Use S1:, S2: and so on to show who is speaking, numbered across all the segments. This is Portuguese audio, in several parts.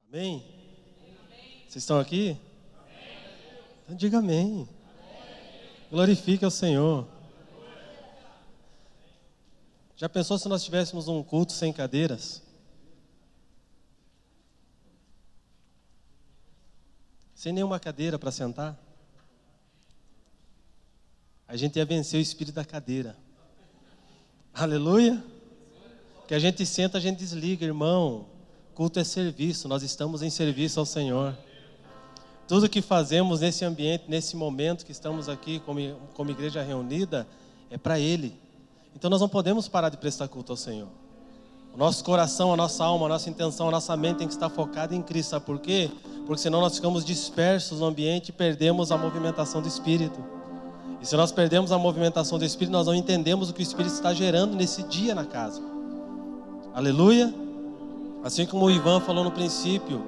S1: Amém? Vocês estão aqui? Então diga amém. Glorifique ao Senhor. Já pensou se nós tivéssemos um culto sem cadeiras? Sem nenhuma cadeira para sentar? A gente ia vencer o espírito da cadeira. Aleluia! Que a gente senta, a gente desliga, irmão. Culto é serviço, nós estamos em serviço ao Senhor. Tudo que fazemos nesse ambiente, nesse momento que estamos aqui como igreja reunida, é para Ele. Então nós não podemos parar de prestar culto ao Senhor. O nosso coração, a nossa alma, a nossa intenção, a nossa mente tem que estar focada em Cristo. Sabe por quê? Porque senão nós ficamos dispersos no ambiente e perdemos a movimentação do Espírito. E se nós perdemos a movimentação do Espírito, nós não entendemos o que o Espírito está gerando nesse dia na casa. Aleluia! Assim como o Ivan falou no princípio,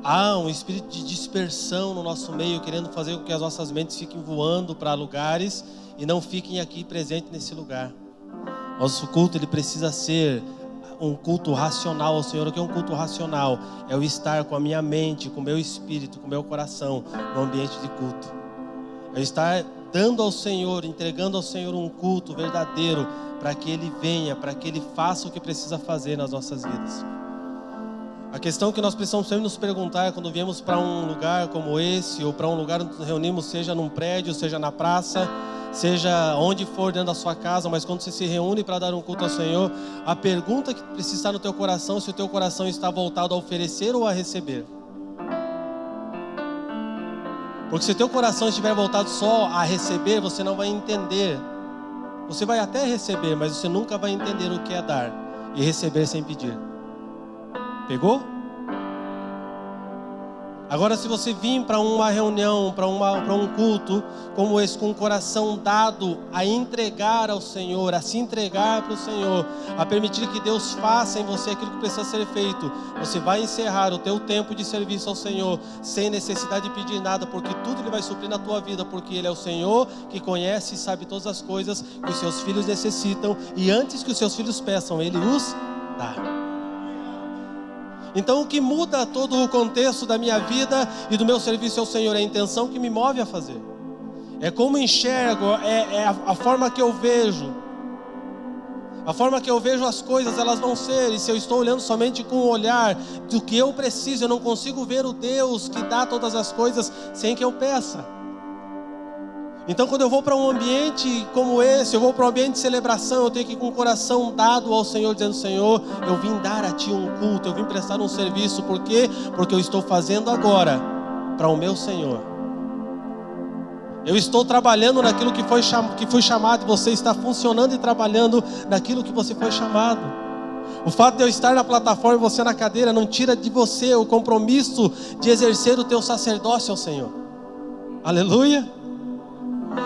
S1: há um espírito de dispersão no nosso meio, querendo fazer com que as nossas mentes fiquem voando para lugares e não fiquem aqui presentes nesse lugar. Nosso culto, ele precisa ser um culto racional ao Senhor. O que é um culto racional? É o estar com a minha mente, com o meu espírito, com o meu coração no ambiente de culto. É estar dando ao Senhor, entregando ao Senhor um culto verdadeiro, para que Ele venha, para que Ele faça o que precisa fazer nas nossas vidas. A questão que nós precisamos sempre nos perguntar quando viemos para um lugar como esse, ou para um lugar onde nos reunimos, seja num prédio, seja na praça, seja onde for dentro da sua casa, mas quando você se reúne para dar um culto ao Senhor, a pergunta que precisa estar no teu coração, se o teu coração está voltado a oferecer ou a receber. Porque se o teu coração estiver voltado só a receber, você não vai entender. Você vai até receber, mas você nunca vai entender o que é dar e receber sem pedir. Pegou? Agora, se você vir para uma reunião, para um culto como esse, com o coração dado a entregar ao Senhor, a se entregar para o Senhor, a permitir que Deus faça em você aquilo que precisa ser feito, você vai encerrar o teu tempo de serviço ao Senhor sem necessidade de pedir nada, porque tudo Ele vai suprir na tua vida, porque Ele é o Senhor que conhece e sabe todas as coisas que os seus filhos necessitam, e antes que os seus filhos peçam, Ele os dá. Então o que muda todo o contexto da minha vida e do meu serviço ao Senhor é a intenção que me move a fazer. É como enxergo, é a forma que eu vejo. A forma que eu vejo as coisas, elas vão ser. E se eu estou olhando somente com o olhar do que eu preciso, eu não consigo ver o Deus que dá todas as coisas sem que eu peça. Então quando eu vou para um ambiente como esse, eu vou para um ambiente de celebração, eu tenho que ir com o coração dado ao Senhor, dizendo: Senhor, eu vim dar a Ti um culto, eu vim prestar um serviço. Por quê? Porque eu estou fazendo agora para o meu Senhor. Eu estou trabalhando naquilo que fui chamado, e você está funcionando e trabalhando naquilo que você foi chamado. O fato de eu estar na plataforma e você na cadeira não tira de você o compromisso de exercer o teu sacerdócio ao Senhor. Aleluia!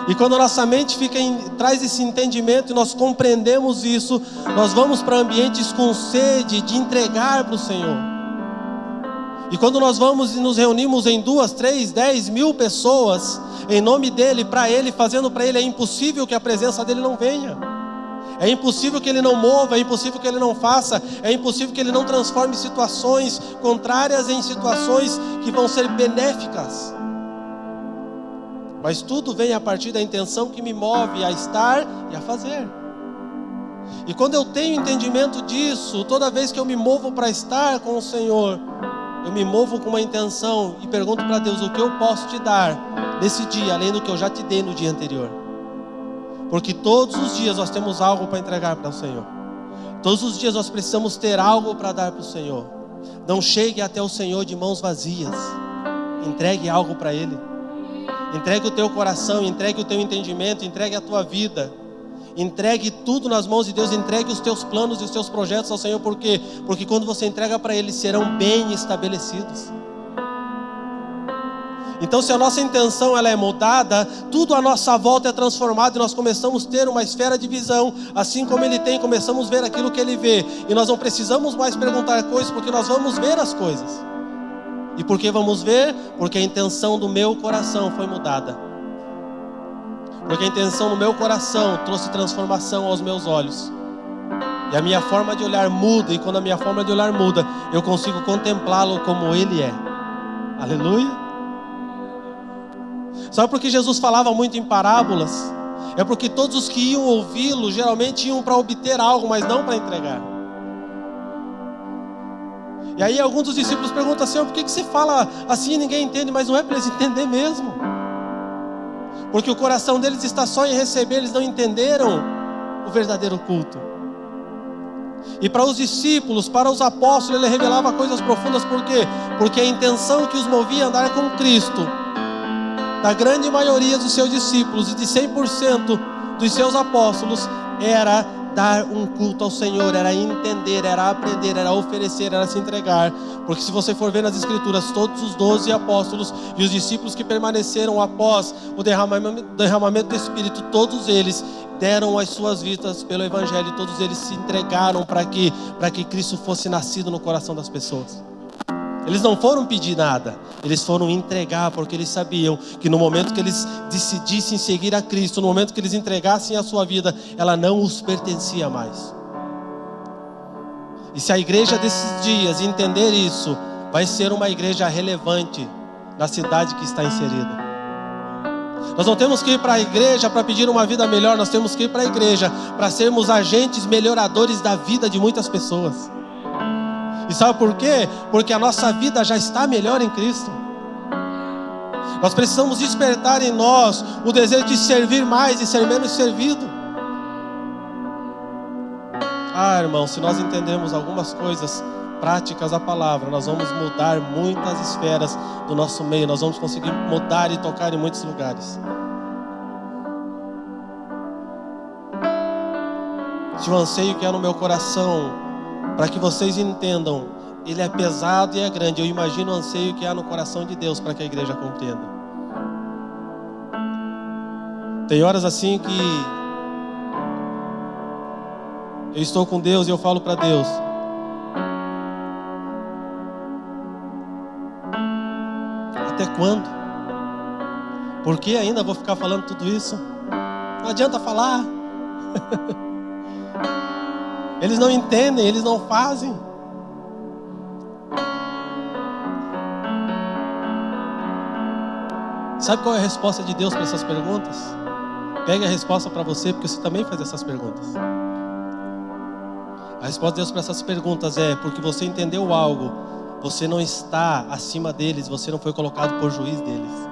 S1: E quando a nossa mente traz esse entendimento e nós compreendemos isso, nós vamos para ambientes com sede de entregar para o Senhor. E quando nós vamos e nos reunimos em 2, 3, 10 mil pessoas, em nome dEle, para Ele, fazendo para Ele, é impossível que a presença dEle não venha. É impossível que Ele não mova, é impossível que Ele não faça, é impossível que Ele não transforme situações contrárias em situações que vão ser benéficas. Mas tudo vem a partir da intenção que me move a estar e a fazer. E quando eu tenho entendimento disso, toda vez que eu me movo para estar com o Senhor, eu me movo com uma intenção e pergunto para Deus: o que eu posso te dar nesse dia, além do que eu já te dei no dia anterior? Porque todos os dias nós temos algo para entregar para o Senhor. Todos os dias nós precisamos ter algo para dar para o Senhor. Não chegue até o Senhor de mãos vazias. Entregue algo para Ele. Entregue o teu coração, entregue o teu entendimento, entregue a tua vida. Entregue tudo nas mãos de Deus, entregue os teus planos e os teus projetos ao Senhor. Por quê? Porque quando você entrega para Ele, serão bem estabelecidos. Então, se a nossa intenção ela é mudada, tudo à nossa volta é transformado e nós começamos a ter uma esfera de visão, assim como Ele tem, começamos a ver aquilo que Ele vê. E nós não precisamos mais perguntar coisas, porque nós vamos ver as coisas. E por que vamos ver? Porque a intenção do meu coração foi mudada. Porque a intenção do meu coração trouxe transformação aos meus olhos. E a minha forma de olhar muda, e quando a minha forma de olhar muda, eu consigo contemplá-lo como Ele é. Aleluia. Sabe por que Jesus falava muito em parábolas? É porque todos os que iam ouvi-lo, geralmente iam para obter algo, mas não para entregar. E aí alguns dos discípulos perguntam assim: por que você fala assim e ninguém entende? Mas não é para eles entenderem mesmo. Porque o coração deles está só em receber, eles não entenderam o verdadeiro culto. E para os discípulos, para os apóstolos, ele revelava coisas profundas. Por quê? Porque a intenção que os movia a andar com Cristo, da grande maioria dos seus discípulos e de 100% dos seus apóstolos, era dar um culto ao Senhor, era entender, era aprender, era oferecer, era se entregar. Porque se você for ver nas Escrituras, todos os 12 apóstolos e os discípulos que permaneceram após o derramamento do Espírito, todos eles deram as suas vidas pelo Evangelho, e todos eles se entregaram para que Cristo fosse nascido no coração das pessoas. Eles não foram pedir nada, eles foram entregar, porque eles sabiam que no momento que eles decidissem seguir a Cristo, no momento que eles entregassem a sua vida, ela não os pertencia mais. E se a igreja desses dias entender isso, vai ser uma igreja relevante na cidade que está inserida. Nós não temos que ir para a igreja para pedir uma vida melhor, nós temos que ir para a igreja para sermos agentes melhoradores da vida de muitas pessoas. E sabe por quê? Porque a nossa vida já está melhor em Cristo. Nós precisamos despertar em nós o desejo de servir mais e ser menos servido. Irmão, se nós entendermos algumas coisas práticas da palavra, nós vamos mudar muitas esferas do nosso meio. Nós vamos conseguir mudar e tocar em muitos lugares. Se o anseio que é no meu coração, para que vocês entendam, ele é pesado e é grande. Eu imagino o anseio que há no coração de Deus para que a igreja compreenda. Tem horas assim que eu estou com Deus e eu falo para Deus: até quando? Por que ainda vou ficar falando tudo isso? Não adianta falar. Eles não entendem, eles não fazem. Sabe qual é a resposta de Deus para essas perguntas? Pegue a resposta para você, porque você também faz essas perguntas. A resposta de Deus para essas perguntas é: porque você entendeu algo, você não está acima deles, você não foi colocado por juiz deles.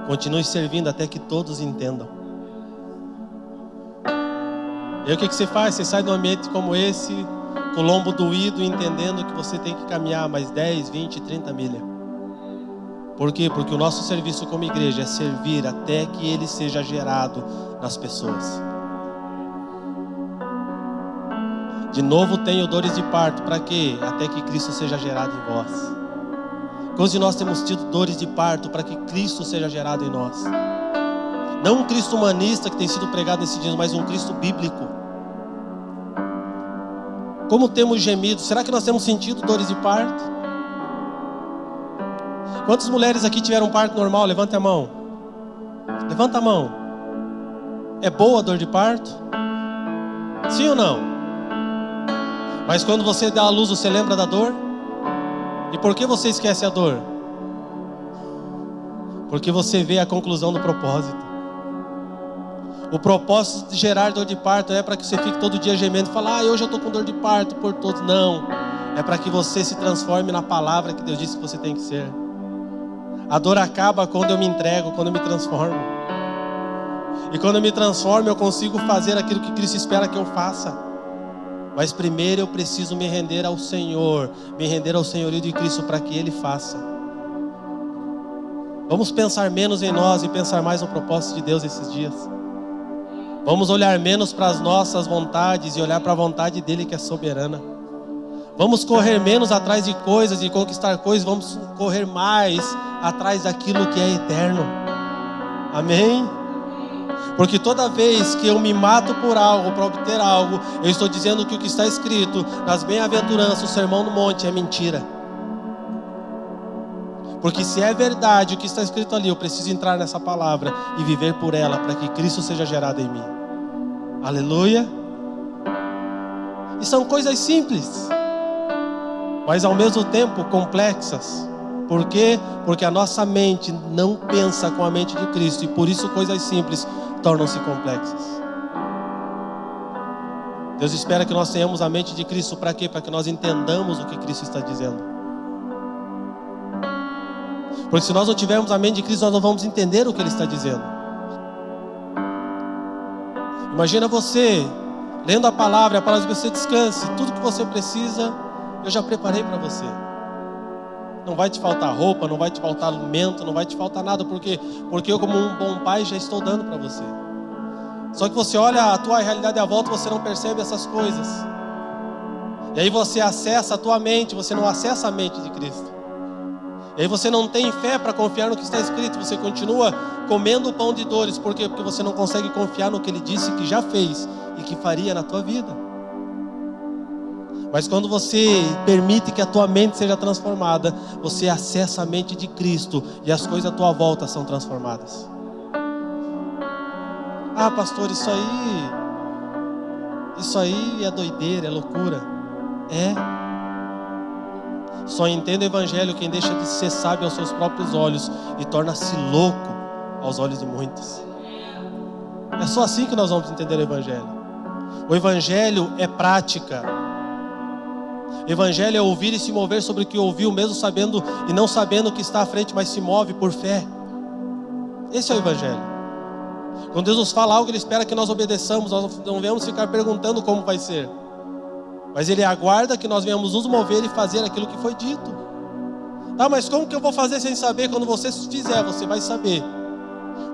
S1: Continue servindo até que todos entendam. E aí o que você faz? Você sai de um ambiente como esse, com o lombo doído, entendendo que você tem que caminhar mais 10, 20, 30 milhas. Por quê? Porque o nosso serviço como igreja é servir até que ele seja gerado nas pessoas. De novo tenho dores de parto, para quê? Até que Cristo seja gerado em vós. Quantos de nós temos tido dores de parto para que Cristo seja gerado em nós? Não um Cristo humanista que tem sido pregado nesses dias, mas um Cristo bíblico. Como temos gemido? Será que nós temos sentido dores de parto? Quantas mulheres aqui tiveram parto normal? Levanta a mão. Levanta a mão. É boa a dor de parto? Sim ou não? Mas quando você dá a luz, você lembra da dor? E por que você esquece a dor? Porque você vê a conclusão do propósito. O propósito de gerar dor de parto é para que você fique todo dia gemendo e fale: hoje eu estou com dor de parto por todos. Não, é para que você se transforme na palavra que Deus disse que você tem que ser. A dor acaba quando eu me entrego, quando eu me transformo. E quando eu me transformo, eu consigo fazer aquilo que Cristo espera que eu faça. Mas primeiro eu preciso me render ao Senhor, me render ao senhorio de Cristo para que Ele faça. Vamos pensar menos em nós e pensar mais no propósito de Deus esses dias. Vamos olhar menos para as nossas vontades e olhar para a vontade dEle que é soberana. Vamos correr menos atrás de coisas e conquistar coisas, vamos correr mais atrás daquilo que é eterno. Amém? Porque toda vez que eu me mato por algo, para obter algo, eu estou dizendo que o que está escrito nas bem-aventuranças, o Sermão do Monte, é mentira. Porque se é verdade o que está escrito ali, eu preciso entrar nessa palavra e viver por ela, para que Cristo seja gerado em mim. Aleluia. E são coisas simples, mas ao mesmo tempo complexas. Por quê? Porque a nossa mente não pensa com a mente de Cristo, e por isso coisas simples tornam-se complexas. Deus espera que nós tenhamos a mente de Cristo. Para quê? Para que nós entendamos o que Cristo está dizendo. Porque se nós não tivermos a mente de Cristo, nós não vamos entender o que Ele está dizendo. Imagina você lendo a palavra diz: você descanse, tudo que você precisa eu já preparei para você. Não vai te faltar roupa, não vai te faltar alimento, não vai te faltar nada. Por quê? Porque eu, como um bom pai, já estou dando para você. Só que você olha a tua realidade à volta, você não percebe essas coisas. E aí você acessa a tua mente, você não acessa a mente de Cristo. E aí você não tem fé para confiar no que está escrito. Você continua comendo o pão de dores. Por quê? Porque você não consegue confiar no que Ele disse que já fez e que faria na tua vida. Mas quando você permite que a tua mente seja transformada, você acessa a mente de Cristo e as coisas à tua volta são transformadas. Ah, pastor, isso aí é doideira, é loucura. Só entende o evangelho quem deixa de ser sábio aos seus próprios olhos e torna-se louco aos olhos de muitos. É só assim que nós vamos entender o evangelho. O evangelho é prática. O evangelho é ouvir e se mover sobre o que ouviu, mesmo sabendo e não sabendo o que está à frente, mas se move por fé. Esse é o evangelho. Quando Deus nos fala algo, Ele espera que nós obedeçamos. Nós não venhamos ficar perguntando como vai ser, mas Ele aguarda que nós venhamos nos mover e fazer aquilo que foi dito. Ah, mas como que eu vou fazer sem saber? Quando você fizer, você vai saber.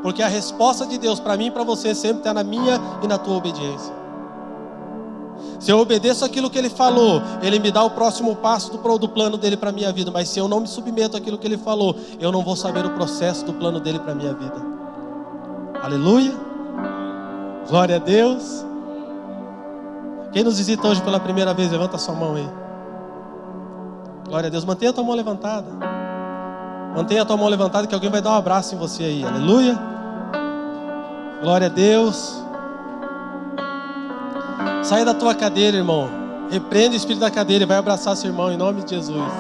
S1: Porque a resposta de Deus para mim e para você sempre está na minha e na tua obediência. Se eu obedeço aquilo que Ele falou, Ele me dá o próximo passo do plano dEle para a minha vida. Mas se eu não me submeto àquilo que Ele falou, eu não vou saber o processo do plano dEle para a minha vida. Aleluia, glória a Deus. Quem nos visita hoje pela primeira vez, levanta a sua mão aí. Glória a Deus, mantenha a tua mão levantada. Mantenha a tua mão levantada que alguém vai dar um abraço em você aí, aleluia. Glória a Deus. Saia da tua cadeira, irmão. Repreenda o espírito da cadeira e vai abraçar seu irmão em nome de Jesus.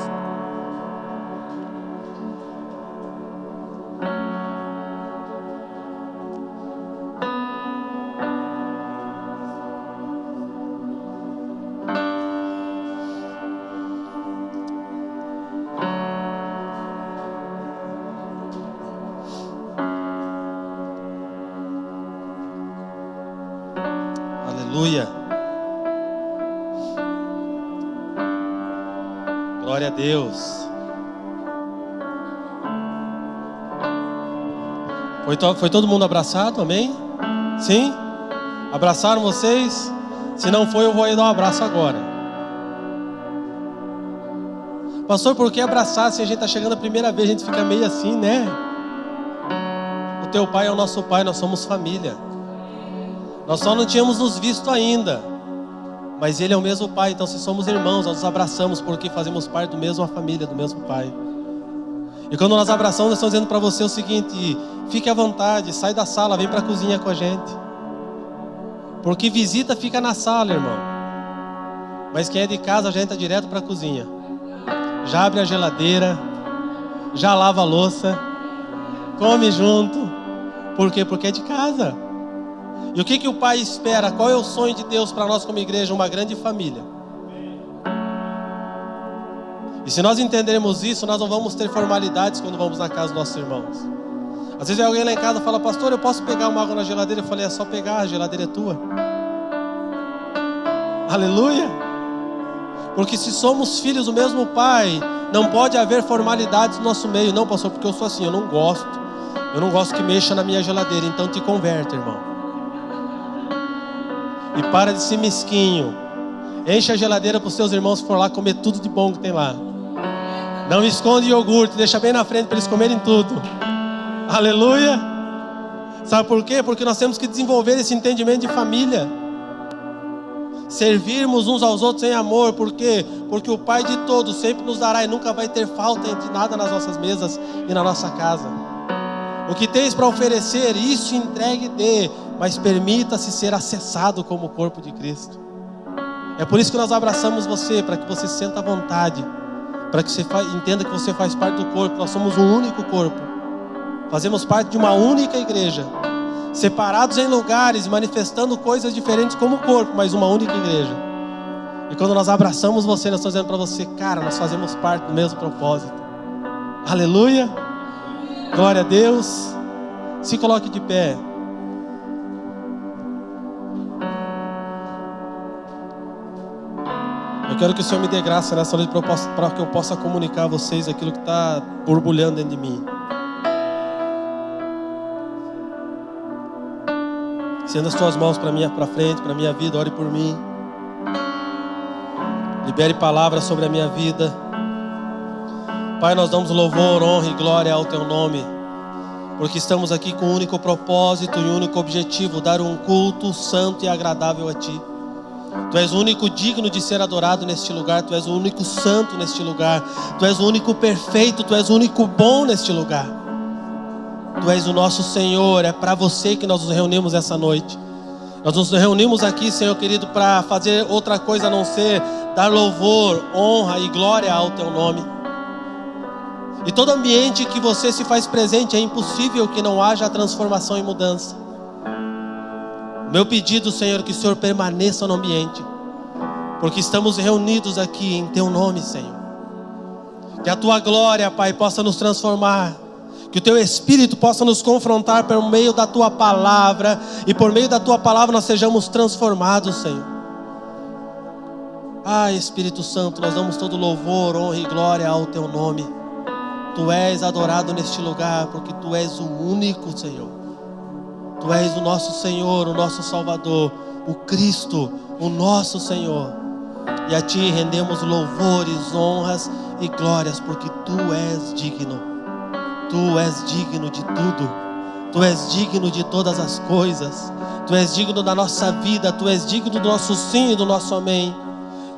S1: Aleluia. Glória a Deus. Foi todo mundo abraçado, amém? Sim? Abraçaram vocês? Se não foi, eu vou aí dar um abraço agora. Pastor, por que abraçar? Se a gente está chegando a primeira vez, a gente fica meio assim, né? O teu pai é o nosso pai, nós somos família. Nós só não tínhamos nos visto ainda, mas Ele é o mesmo Pai. Então se somos irmãos, nós nos abraçamos porque fazemos parte da mesma família, do mesmo Pai. E quando nós abraçamos, nós estamos dizendo para você o seguinte: fique à vontade, sai da sala, vem para a cozinha com a gente. Porque visita fica na sala, irmão, mas quem é de casa já entra direto para a cozinha. Já abre a geladeira, já lava a louça, come junto. Por quê? Porque é de casa. E o que o Pai espera? Qual é o sonho de Deus para nós como igreja? Uma grande família. E se nós entendermos isso, nós não vamos ter formalidades quando vamos na casa dos nossos irmãos. Às vezes alguém lá em casa fala: pastor, eu posso pegar uma água na geladeira? Eu falei: é só pegar, a geladeira é tua. Aleluia. Porque se somos filhos do mesmo Pai, não pode haver formalidades no nosso meio. Não, pastor, porque eu sou assim, eu não gosto que mexa na minha geladeira. Então te converte, irmão. E para de ser mesquinho. Enche a geladeira para os seus irmãos que for lá comer tudo de bom que tem lá. Não esconde iogurte, deixa bem na frente para eles comerem tudo. Aleluia. Sabe por quê? Porque nós temos que desenvolver esse entendimento de família. Servirmos uns aos outros em amor. Por quê? Porque o Pai de todos sempre nos dará e nunca vai ter falta de nada nas nossas mesas e na nossa casa. O que tens para oferecer, isso entregue e dê, mas permita-se ser acessado como o corpo de Cristo. É por isso que nós abraçamos você, para que você se sinta à vontade, para que você entenda que você faz parte do corpo. Nós somos um único corpo, fazemos parte de uma única igreja, separados em lugares, manifestando coisas diferentes como corpo, mas uma única igreja. E quando nós abraçamos você, nós estamos dizendo para você, cara, nós fazemos parte do mesmo propósito. Aleluia, glória a Deus. Se coloque de pé. Eu quero que o Senhor me dê graça nessa noite para que eu possa comunicar a vocês aquilo que está borbulhando dentro de mim. Estenda as tuas mãos para frente, para a minha vida, ore por mim. Libere palavras sobre a minha vida. Pai, nós damos louvor, honra e glória ao Teu nome, porque estamos aqui com um único propósito e um único objetivo: dar um culto santo e agradável a Ti. Tu és o único digno de ser adorado neste lugar. Tu és o único santo neste lugar. Tu és o único perfeito. Tu és o único bom neste lugar. Tu és o nosso Senhor. É para você que nós nos reunimos essa noite. Nós nos reunimos aqui, Senhor querido, para fazer outra coisa a não ser dar louvor, honra e glória ao Teu nome. E todo ambiente que você se faz presente, é impossível que não haja transformação e mudança. Meu pedido, Senhor, que o Senhor permaneça no ambiente, porque estamos reunidos aqui em Teu nome, Senhor. Que a Tua glória, Pai, possa nos transformar, que o Teu Espírito possa nos confrontar por meio da Tua palavra, e por meio da Tua palavra nós sejamos transformados, Senhor. Ah, Espírito Santo, nós damos todo louvor, honra e glória ao Teu nome. Tu és adorado neste lugar, porque Tu és o único, Senhor. Tu és o nosso Senhor, o nosso Salvador, o Cristo, o nosso Senhor. E a Ti rendemos louvores, honras e glórias, porque Tu és digno. Tu és digno de tudo. Tu és digno de todas as coisas. Tu és digno da nossa vida. Tu és digno do nosso sim e do nosso amém.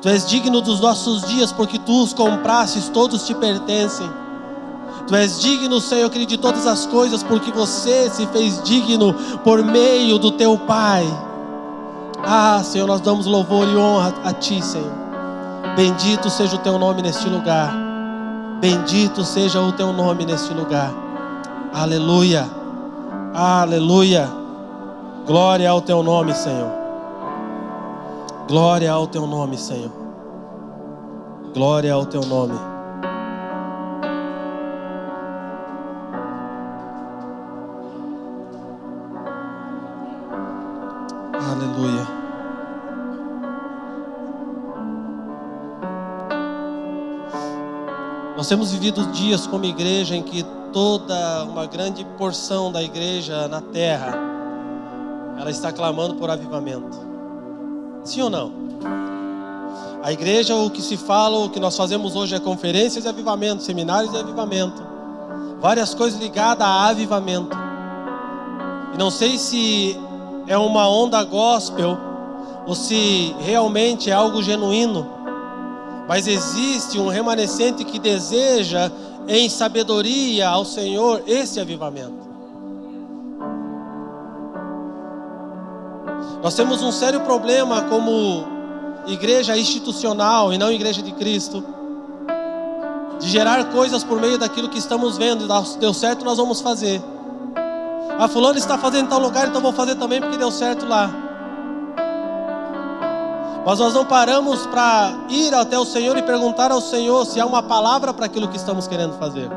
S1: Tu és digno dos nossos dias, porque Tu os comprastes, todos Te pertencem. Tu és digno, Senhor querido, de todas as coisas, porque Você se fez digno por meio do Teu Pai. Ah, Senhor, nós damos louvor e honra a Ti, Senhor. Bendito seja o Teu nome neste lugar. Bendito seja o Teu nome neste lugar. Aleluia, aleluia. Glória ao Teu nome, Senhor. Glória ao Teu nome, Senhor. Glória ao Teu nome. Aleluia. Nós temos vivido dias como igreja em que toda uma grande porção da igreja na terra, ela está clamando por avivamento. Sim ou não? A igreja, o que se fala, o que nós fazemos hoje é conferências e avivamento, seminários e avivamento, várias coisas ligadas a avivamento. E não sei se é uma onda gospel ou se realmente é algo genuíno, mas existe um remanescente que deseja em sabedoria ao Senhor esse avivamento. Nós temos um sério problema como igreja institucional e não igreja de Cristo, de gerar coisas por meio daquilo que estamos vendo. Deu certo, nós vamos fazer. Ah, fulano está fazendo em tal lugar, então vou fazer também porque deu certo lá. Mas nós não paramos para ir até o Senhor e perguntar ao Senhor se há uma palavra para aquilo que estamos querendo fazer.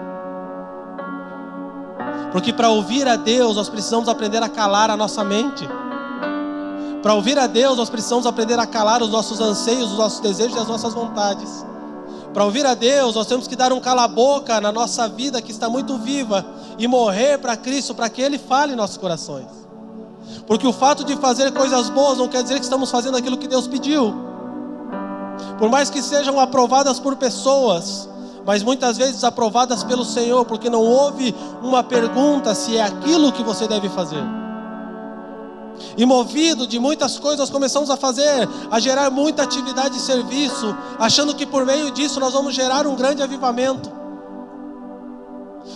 S1: Porque para ouvir a Deus, nós precisamos aprender a calar a nossa mente. Para ouvir a Deus, nós precisamos aprender a calar os nossos anseios, os nossos desejos e as nossas vontades. Para ouvir a Deus, nós temos que dar um cala-boca na nossa vida que está muito viva e morrer para Cristo, para que Ele fale em nossos corações. Porque o fato de fazer coisas boas não quer dizer que estamos fazendo aquilo que Deus pediu. Por mais que sejam aprovadas por pessoas, mas muitas vezes aprovadas pelo Senhor, porque não houve uma pergunta se é aquilo que você deve fazer. E movido de muitas coisas, nós começamos a gerar muita atividade e serviço, achando que por meio disso nós vamos gerar um grande avivamento.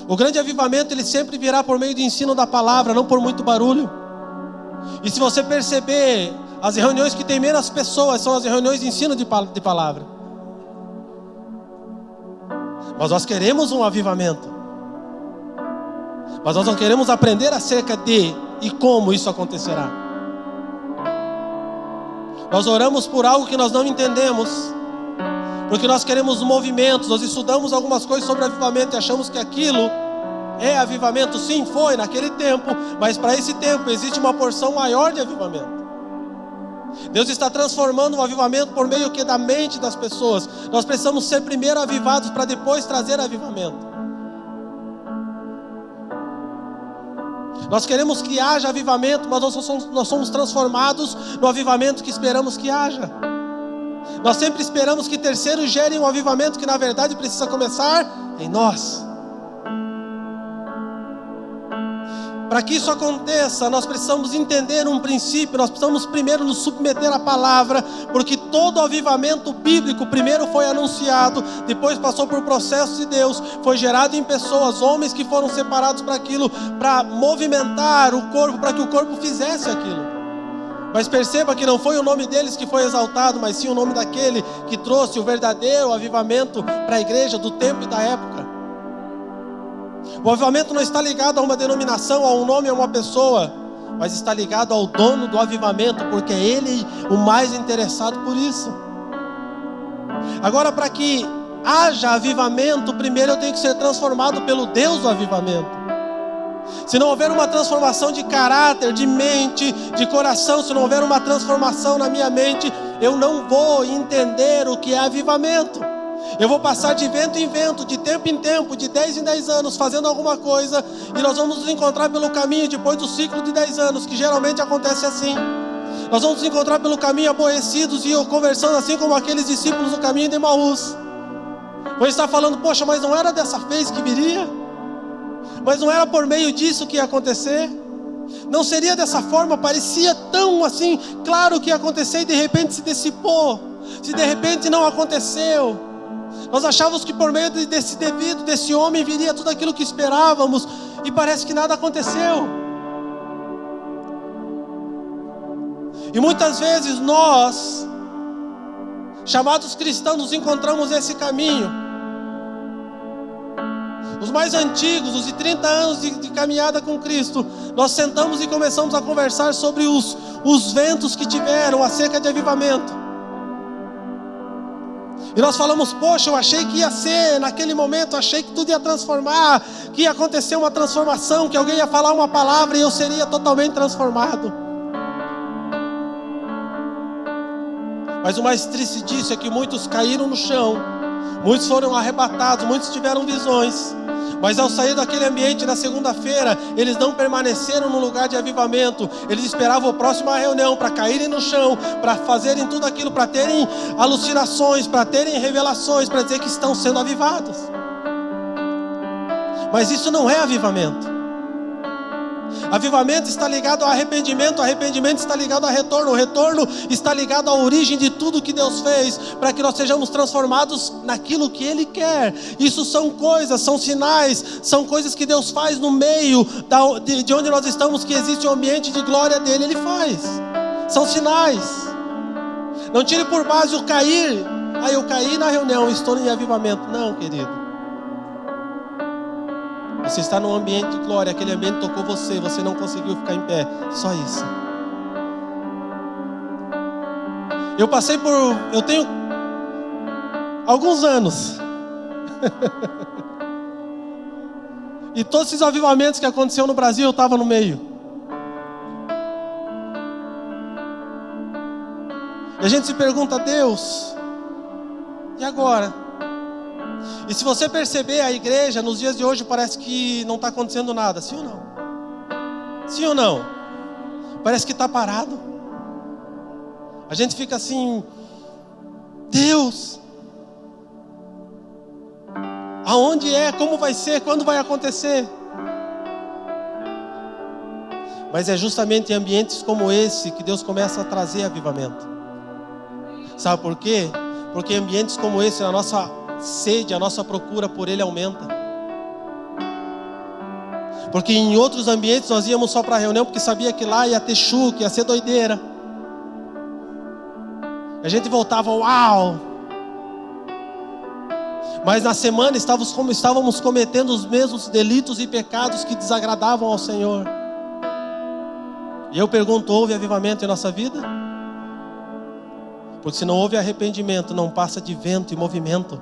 S1: O grande avivamento, ele sempre virá por meio do ensino da palavra, não por muito barulho. E se você perceber, As reuniões que tem menos pessoas são as reuniões de ensino de palavra. Mas nós queremos um avivamento. Mas nós não queremos aprender acerca de e como isso acontecerá. Nós oramos por algo que nós não entendemos, porque nós queremos movimentos. Nós estudamos algumas coisas sobre avivamento e achamos que aquilo é avivamento. Sim, foi naquele tempo, mas para esse tempo existe uma porção maior de avivamento. Deus está transformando o avivamento por meio da mente das pessoas. Nós precisamos ser primeiro avivados para depois trazer avivamento. Nós queremos que haja avivamento, mas nós somos transformados no avivamento que esperamos que haja. Nós sempre esperamos que terceiros gerem um avivamento que na verdade precisa começar em nós. Para que isso aconteça, nós precisamos entender um princípio. Nós precisamos primeiro nos submeter à palavra, porque todo avivamento bíblico primeiro foi anunciado, depois passou por processos de Deus, foi gerado em pessoas, homens que foram separados para aquilo, para movimentar o corpo, para que o corpo fizesse aquilo. Mas perceba que não foi o nome deles que foi exaltado, mas sim o nome daquele que trouxe o verdadeiro avivamento para a igreja do tempo e da época. O avivamento não está ligado a uma denominação, a um nome, a uma pessoa, mas está ligado ao dono do avivamento, porque é ele o mais interessado por isso. Agora, para que haja avivamento, primeiro eu tenho que ser transformado pelo Deus do avivamento. Se não houver uma transformação de caráter, de mente, de coração, se não houver uma transformação na minha mente, eu não vou entender o que é avivamento. Eu vou passar de vento em vento, de tempo em tempo, de 10 em 10 anos, fazendo alguma coisa, e nós vamos nos encontrar pelo caminho, depois do ciclo de 10 anos, que geralmente acontece assim. Nós vamos nos encontrar pelo caminho aborrecidos e conversando assim como aqueles discípulos do caminho de Emaús. Vão estar falando, poxa, mas não era dessa vez que viria? Mas não era por meio disso que ia acontecer? Não seria dessa forma? Parecia tão assim, claro que ia acontecer e de repente se dissipou. Se de repente não aconteceu. Nós achávamos que por meio desse homem viria tudo aquilo que esperávamos, e parece que nada aconteceu. E muitas vezes nós, chamados cristãos, nos encontramos nesse caminho. Os mais antigos, os de 30 anos de caminhada com Cristo, nós sentamos e começamos a conversar sobre os ventos que tiveram acerca de avivamento. E nós falamos, poxa, eu achei que ia ser, naquele momento, achei que tudo ia transformar, que ia acontecer uma transformação, que alguém ia falar uma palavra e eu seria totalmente transformado. Mas o mais triste disso é que muitos caíram no chão, muitos foram arrebatados, muitos tiveram visões, mas ao sair daquele ambiente na segunda-feira, eles não permaneceram no lugar de avivamento. Eles esperavam a próxima reunião para caírem no chão, para fazerem tudo aquilo, para terem alucinações, para terem revelações, para dizer que estão sendo avivados. Mas isso não é avivamento. Avivamento está ligado ao arrependimento, arrependimento está ligado ao retorno, o retorno está ligado à origem de tudo que Deus fez, para que nós sejamos transformados naquilo que Ele quer. Isso são coisas, são sinais, são coisas que Deus faz no meio de onde nós estamos, que existe um ambiente de glória dEle, Ele faz. São sinais. Não tire por base o cair, eu caí na reunião, estou em avivamento. Não, querido. Você está num ambiente de glória, aquele ambiente tocou você não conseguiu ficar em pé, só isso. Eu tenho alguns anos, e todos esses avivamentos que aconteceram no Brasil, eu estava no meio. E a gente se pergunta, Deus, e agora? E se você perceber, a igreja nos dias de hoje parece que não está acontecendo nada, sim ou não? Sim ou não? Parece que está parado. A gente fica assim, Deus, aonde é, como vai ser, quando vai acontecer? Mas é justamente em ambientes como esse que Deus começa a trazer avivamento. Sabe por quê? Porque em ambientes como esse, a nossa sede, a nossa procura por Ele aumenta. Porque em outros ambientes nós íamos só para a reunião porque sabia que lá ia ter chuva, ia ser doideira. A gente voltava, uau! Mas na semana estávamos cometendo os mesmos delitos e pecados que desagradavam ao Senhor. E eu pergunto, houve avivamento em nossa vida? Porque se não houve arrependimento, não passa de vento e movimento.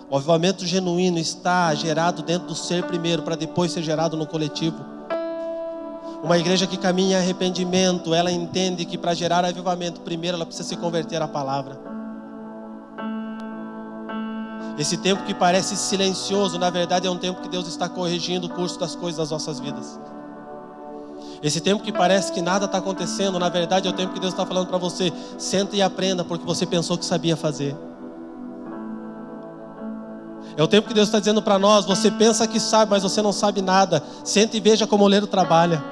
S1: O avivamento genuíno está gerado dentro do ser primeiro, para depois ser gerado no coletivo. Uma igreja que caminha em arrependimento, ela entende que para gerar avivamento, primeiro ela precisa se converter à palavra. Esse tempo que parece silencioso, na verdade é um tempo que Deus está corrigindo o curso das coisas das nossas vidas. Esse tempo que parece que nada está acontecendo, na verdade é o tempo que Deus está falando para você: senta e aprenda, porque você pensou que sabia fazer. É o tempo que Deus está dizendo para nós: você pensa que sabe, mas você não sabe nada. Senta e veja como o oleiro trabalha.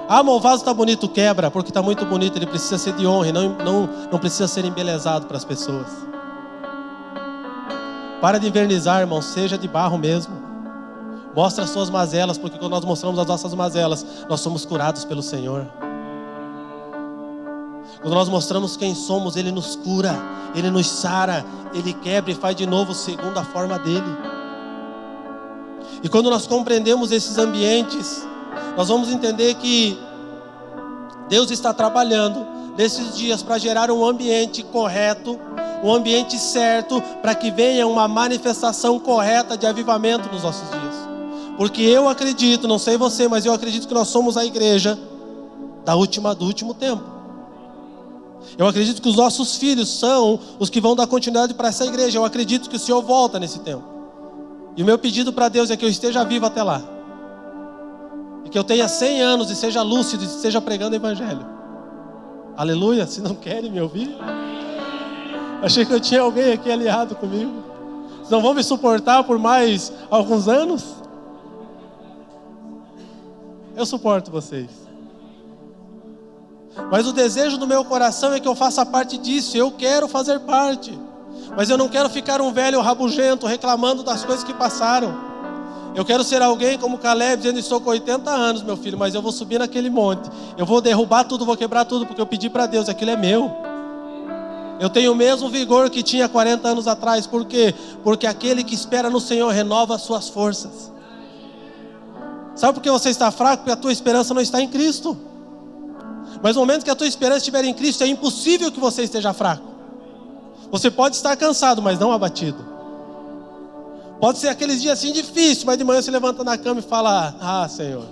S1: Ah, mas o vaso está bonito, quebra, porque está muito bonito, ele precisa ser de honra, e não precisa ser embelezado para as pessoas. Para de invernizar, irmão, seja de barro mesmo. Mostra as suas mazelas, porque quando nós mostramos as nossas mazelas, nós somos curados pelo Senhor. Quando nós mostramos quem somos, Ele nos cura, Ele nos sara, Ele quebra e faz de novo segundo a forma dEle. E quando nós compreendemos esses ambientes, nós vamos entender que Deus está trabalhando nesses dias para gerar um ambiente correto, um ambiente certo, para que venha uma manifestação correta de avivamento nos nossos dias. Porque eu acredito, não sei você, mas eu acredito que nós somos a igreja do último tempo. Eu acredito que os nossos filhos são os que vão dar continuidade para essa igreja. Eu acredito que o Senhor volta nesse tempo. E o meu pedido para Deus é que eu esteja vivo até lá. E que eu tenha 100 anos e seja lúcido e esteja pregando o evangelho. Aleluia, se não querem me ouvir. Achei que eu tinha alguém aqui aliado comigo. Vocês não vão me suportar por mais alguns anos? Eu suporto vocês. Mas o desejo do meu coração é que eu faça parte disso. Eu quero fazer parte. Mas eu não quero ficar um velho rabugento reclamando das coisas que passaram. Eu quero ser alguém como Caleb, dizendo: estou com 80 anos, meu filho, mas eu vou subir naquele monte. Eu vou derrubar tudo, vou quebrar tudo, porque eu pedi para Deus, aquilo é meu. Eu tenho o mesmo vigor que tinha 40 anos atrás. Por quê? Porque aquele que espera no Senhor renova as suas forças. Sabe por que você está fraco? Porque a tua esperança não está em Cristo. Mas no momento que a tua esperança estiver em Cristo, é impossível que você esteja fraco. Você pode estar cansado, mas não abatido. Pode ser aqueles dias assim difíceis, mas de manhã você levanta na cama e fala: ah, Senhor,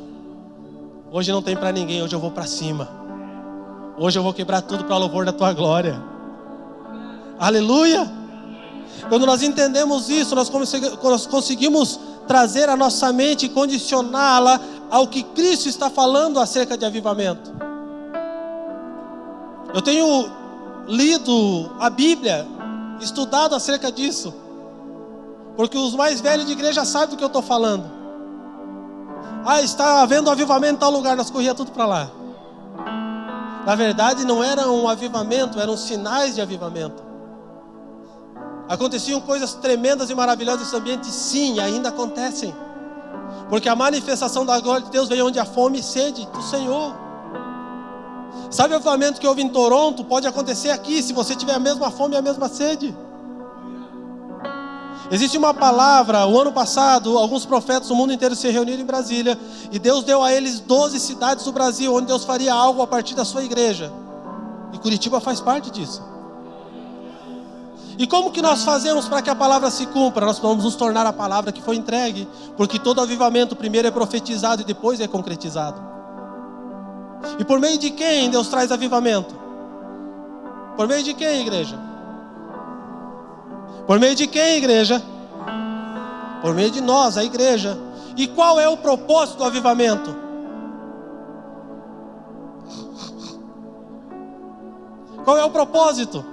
S1: hoje não tem para ninguém, hoje eu vou para cima. Hoje eu vou quebrar tudo para louvor da tua glória. Aleluia! Quando nós entendemos isso, nós conseguimos trazer a nossa mente e condicioná-la ao que Cristo está falando acerca de avivamento. Eu tenho lido a Bíblia, estudado acerca disso, porque os mais velhos de igreja sabem do que eu estou falando. Ah, está havendo avivamento em tal lugar, nós corríamos tudo para lá. Na verdade não era um avivamento, eram sinais de avivamento. Aconteciam coisas tremendas e maravilhosas nesse ambiente, sim, ainda acontecem. Porque a manifestação da glória de Deus vem onde há fome e sede do Senhor. Sabe o avivamento que houve em Toronto? Pode acontecer aqui, se você tiver a mesma fome e a mesma sede. Existe uma palavra, o ano passado, alguns profetas do mundo inteiro se reuniram em Brasília, e Deus deu a eles 12 cidades do Brasil, onde Deus faria algo a partir da sua igreja. E Curitiba faz parte disso. E como que nós fazemos para que a palavra se cumpra? Nós vamos nos tornar a palavra que foi entregue. Porque todo avivamento primeiro é profetizado e depois é concretizado. E por meio de quem Deus traz avivamento? Por meio de quem, igreja? Por meio de quem, igreja? Por meio de nós, a igreja. E qual é o propósito do avivamento? Qual é o propósito?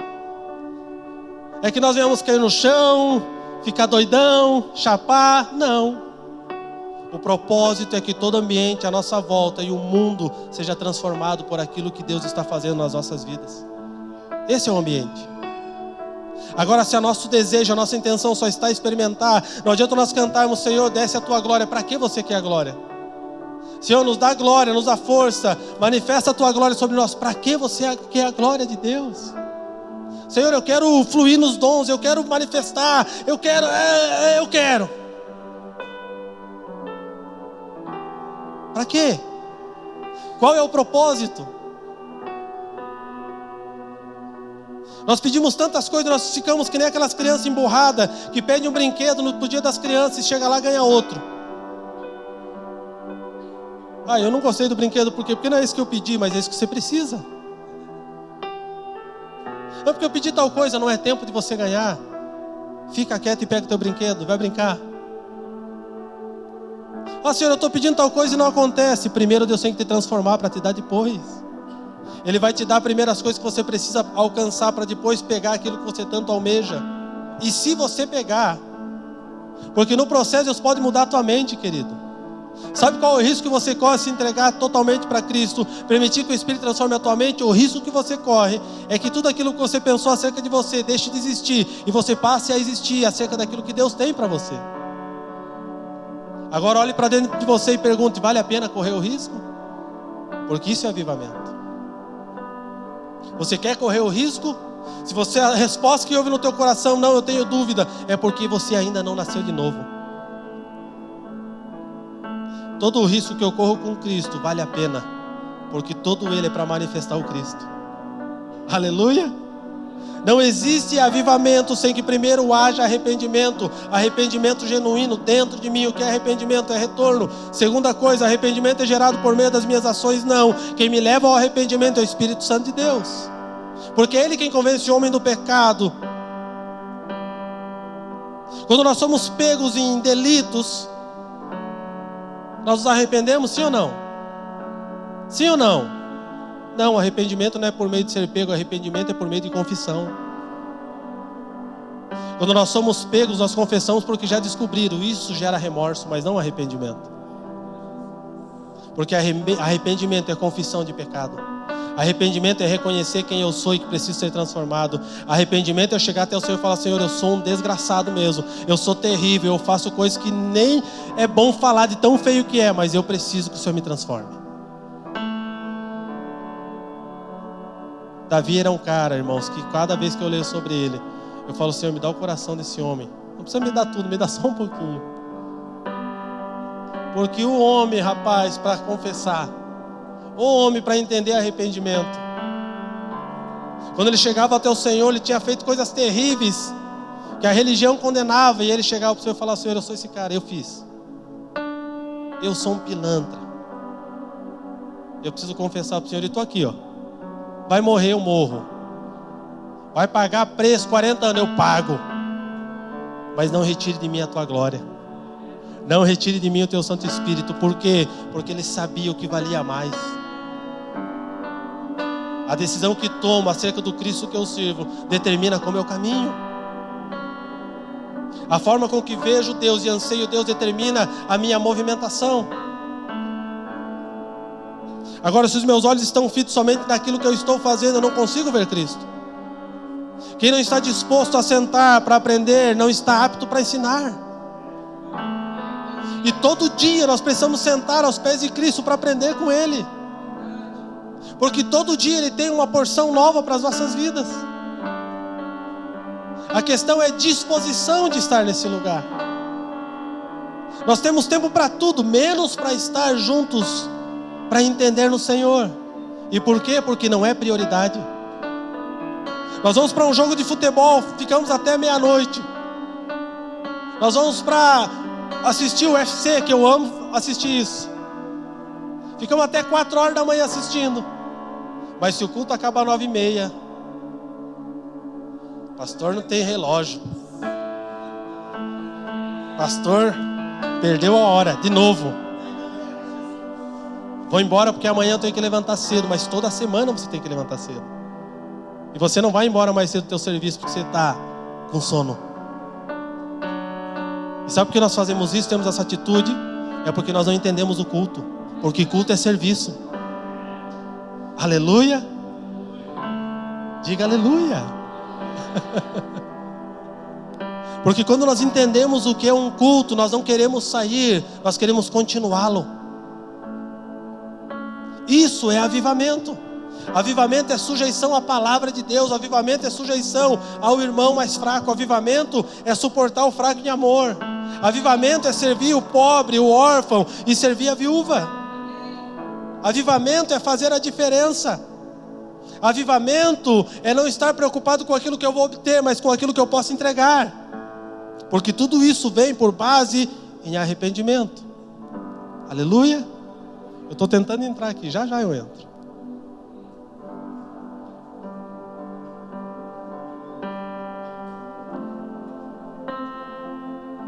S1: É que nós venhamos cair no chão, ficar doidão, chapar? Não. O propósito é que todo ambiente à nossa volta e o mundo seja transformado por aquilo que Deus está fazendo nas nossas vidas. Esse é o ambiente. Agora, se o nosso desejo, a nossa intenção só está experimentar, não adianta nós cantarmos: Senhor, desce a tua glória. Para que você quer a glória? Senhor, nos dá glória, nos dá força, manifesta a tua glória sobre nós. Para que você quer a glória de Deus? Senhor, eu quero fluir nos dons, eu quero manifestar, eu quero. Para quê? Qual é o propósito? Nós pedimos tantas coisas, nós ficamos que nem aquelas crianças emburradas que pedem um brinquedo no dia das crianças e chega lá e ganha outro. Eu não gostei do brinquedo, por quê? Porque não é isso que eu pedi, mas é isso que você precisa. Não, porque eu pedi tal coisa, não é tempo de você ganhar. Fica quieto e pega o teu brinquedo, vai brincar. Senhor, eu estou pedindo tal coisa e não acontece. Primeiro Deus tem que te transformar para te dar depois. Ele vai te dar primeiro as coisas que você precisa alcançar para depois pegar aquilo que você tanto almeja. E se você pegar, porque no processo Deus pode mudar a tua mente, querido. Sabe qual é o risco que você corre se entregar totalmente para Cristo, permitir que o Espírito transforme a tua mente? O risco que você corre é que tudo aquilo que você pensou acerca de você deixe de existir e você passe a existir acerca daquilo que Deus tem para você. Agora olhe para dentro de você e pergunte: vale a pena correr o risco? Porque isso é avivamento. Você quer correr o risco? Se você, a resposta que houve no teu coração, não, eu tenho dúvida, é porque você ainda não nasceu de novo. Todo o risco que eu corro com Cristo vale a pena, porque todo ele é para manifestar o Cristo. Aleluia! Não existe avivamento sem que primeiro haja arrependimento. Arrependimento genuíno dentro de mim. O que é arrependimento? É retorno. Segunda coisa, arrependimento é gerado por meio das minhas ações? Não. Quem me leva ao arrependimento é o Espírito Santo de Deus, porque é Ele quem convence o homem do pecado. Quando nós somos pegos em delitos, nós nos arrependemos, sim ou não? Sim ou não? Não, arrependimento não é por meio de ser pego, arrependimento é por meio de confissão. Quando nós somos pegos, nós confessamos porque já descobriram. Isso gera remorso, mas não arrependimento. Porque arrependimento é confissão de pecado. Arrependimento é reconhecer quem eu sou e que preciso ser transformado. Arrependimento é chegar até o Senhor e falar: Senhor, eu sou um desgraçado mesmo, eu sou terrível, eu faço coisas que nem é bom falar de tão feio que é, mas eu preciso que o Senhor me transforme. Davi era um cara, irmãos, que cada vez que eu leio sobre ele, eu falo: Senhor, me dá o coração desse homem. Não precisa me dar tudo, me dá só um pouquinho. Porque o homem, rapaz, para confessar, o homem para entender arrependimento, quando ele chegava até o Senhor, ele tinha feito coisas terríveis que a religião condenava, e ele chegava para o Senhor e falava: Senhor, eu sou esse cara, eu fiz. Eu sou um pilantra. Eu preciso confessar para o Senhor, e estou aqui, ó. Vai morrer, eu morro. Vai pagar preço, 40 anos, eu pago. Mas não retire de mim a tua glória. Não retire de mim o teu Santo Espírito. Por quê? Porque ele sabia o que valia mais. A decisão que tomo acerca do Cristo que eu sirvo determina como eu caminho. A forma com que vejo Deus e anseio Deus determina a minha movimentação. Agora, se os meus olhos estão fitos somente naquilo que eu estou fazendo, eu não consigo ver Cristo. Quem não está disposto a sentar para aprender, não está apto para ensinar. E todo dia nós precisamos sentar aos pés de Cristo para aprender com Ele. Porque todo dia Ele tem uma porção nova para as nossas vidas. A questão é disposição de estar nesse lugar. Nós temos tempo para tudo, menos para estar juntos, para entender no Senhor. E por quê? Porque não é prioridade. Nós vamos para um jogo de futebol, ficamos até meia-noite. Nós vamos para assistir o UFC, que eu amo assistir isso. Ficamos até 4 horas da manhã assistindo. Mas se o culto acaba às 9h30, pastor não tem relógio. Pastor perdeu a hora, de novo. Vou embora porque amanhã eu tenho que levantar cedo. Mas toda semana você tem que levantar cedo. E você não vai embora mais cedo do teu serviço porque você está com sono. E sabe por que nós fazemos isso, temos essa atitude? É porque nós não entendemos o culto. Porque culto é serviço. Aleluia. Diga aleluia. Porque quando nós entendemos o que é um culto, nós não queremos sair, nós queremos continuá-lo. Isso é avivamento. Avivamento é sujeição à palavra de Deus. Avivamento é sujeição ao irmão mais fraco. Avivamento é suportar o fraco em amor. Avivamento é servir o pobre, o órfão e servir a viúva. Avivamento é fazer a diferença. Avivamento é não estar preocupado com aquilo que eu vou obter, mas com aquilo que eu posso entregar. Porque tudo isso vem por base em arrependimento. Aleluia. Eu estou tentando entrar aqui, já eu entro.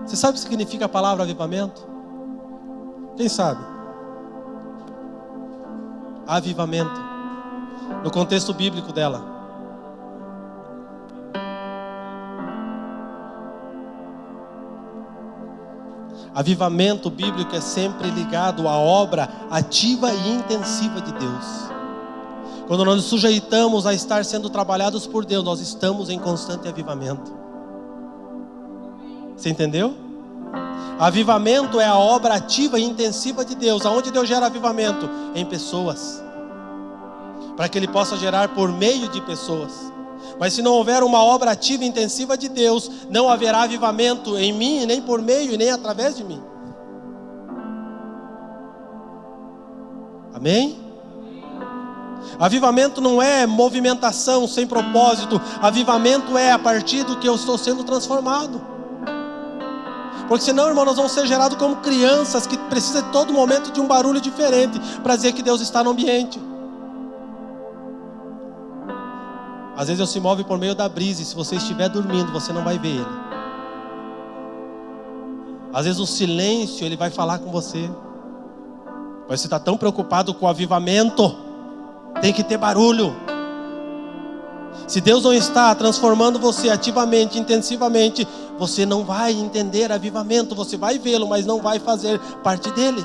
S1: Você sabe o que significa a palavra avivamento? Quem sabe? Avivamento, no contexto bíblico dela. Avivamento bíblico é sempre ligado à obra ativa e intensiva de Deus. Quando nós nos sujeitamos a estar sendo trabalhados por Deus, nós estamos em constante avivamento. Você entendeu? Avivamento é a obra ativa e intensiva de Deus. Aonde Deus gera avivamento? Em pessoas. Para que Ele possa gerar por meio de pessoas. Mas se não houver uma obra ativa e intensiva de Deus, não haverá avivamento em mim, nem por meio e nem através de mim. Amém? Avivamento não é movimentação sem propósito. Avivamento é a partir do que eu estou sendo transformado. Porque senão, irmão, nós vamos ser gerados como crianças que precisam de todo momento de um barulho diferente para dizer que Deus está no ambiente. Às vezes Deus se move por meio da brisa, e se você estiver dormindo, você não vai ver Ele. Às vezes o silêncio, Ele vai falar com você. Mas você está tão preocupado com o avivamento, tem que ter barulho. Se Deus não está transformando você ativamente, intensivamente, você não vai entender avivamento. Você vai vê-lo, mas não vai fazer parte dele.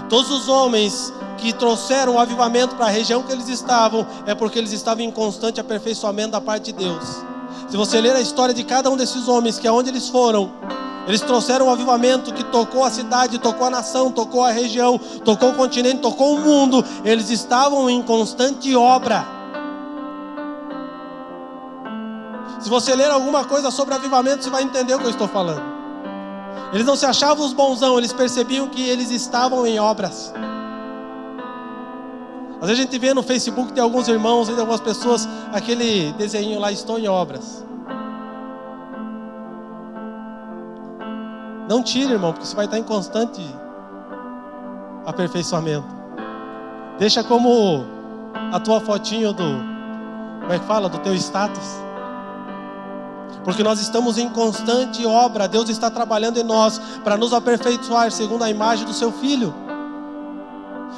S1: Todos os homens que trouxeram o avivamento para a região que eles estavam, é porque eles estavam em constante aperfeiçoamento da parte de Deus. Se você ler a história de cada um desses homens, que aonde eles foram, eles trouxeram um avivamento que tocou a cidade, tocou a nação, tocou a região, tocou o continente, tocou o mundo. Eles estavam em constante obra. Se você ler alguma coisa sobre avivamento, você vai entender o que eu estou falando. Eles não se achavam os bonzão, eles percebiam que eles estavam em obras. Às vezes a gente vê no Facebook, tem alguns irmãos, tem algumas pessoas, aquele desenho lá, estou em obras. Não tire, irmão, porque você vai estar em constante aperfeiçoamento. Deixa como a tua fotinho como é que fala? Do teu status. Porque nós estamos em constante obra. Deus está trabalhando em nós para nos aperfeiçoar segundo a imagem do seu Filho.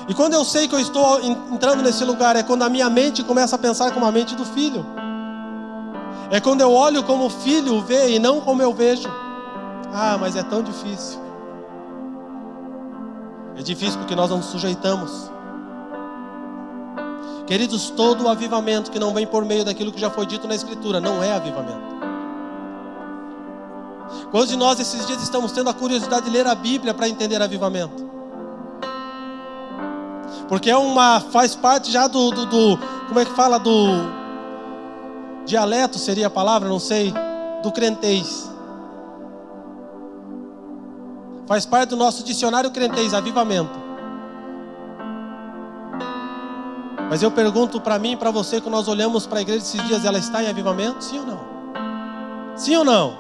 S1: E quando eu sei que eu estou entrando nesse lugar, é quando a minha mente começa a pensar como a mente do Filho. É quando eu olho como o Filho vê e não como eu vejo. Ah, mas é tão difícil. É difícil porque nós não nos sujeitamos. Queridos, todo o avivamento que não vem por meio daquilo que já foi dito na Escritura não é avivamento. Quantos de nós esses dias estamos tendo a curiosidade de ler a Bíblia para entender avivamento? Porque faz parte já como é que fala, do dialeto seria a palavra, não sei, do crentez. Faz parte do nosso dicionário crentez, avivamento. Mas eu pergunto para mim e para você, quando nós olhamos para a igreja esses dias, ela está em avivamento? Sim ou não? Sim ou não?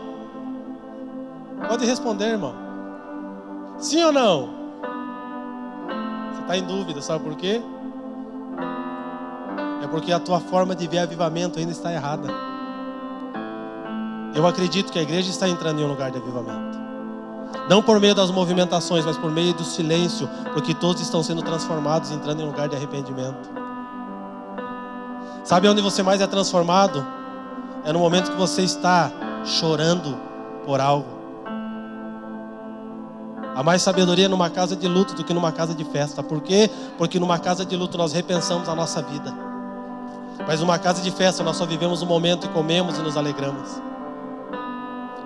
S1: Pode responder, irmão. Sim ou não? Você está em dúvida, sabe por quê? É porque a tua forma de ver avivamento ainda está errada. Eu acredito que a igreja está entrando em um lugar de avivamento. Não por meio das movimentações, mas por meio do silêncio, porque todos estão sendo transformados, entrando em um lugar de arrependimento. Sabe onde você mais é transformado? É no momento que você está chorando por algo. Há mais sabedoria numa casa de luto do que numa casa de festa. Por quê? Porque numa casa de luto nós repensamos a nossa vida. Mas numa casa de festa nós só vivemos o momento e comemos e nos alegramos.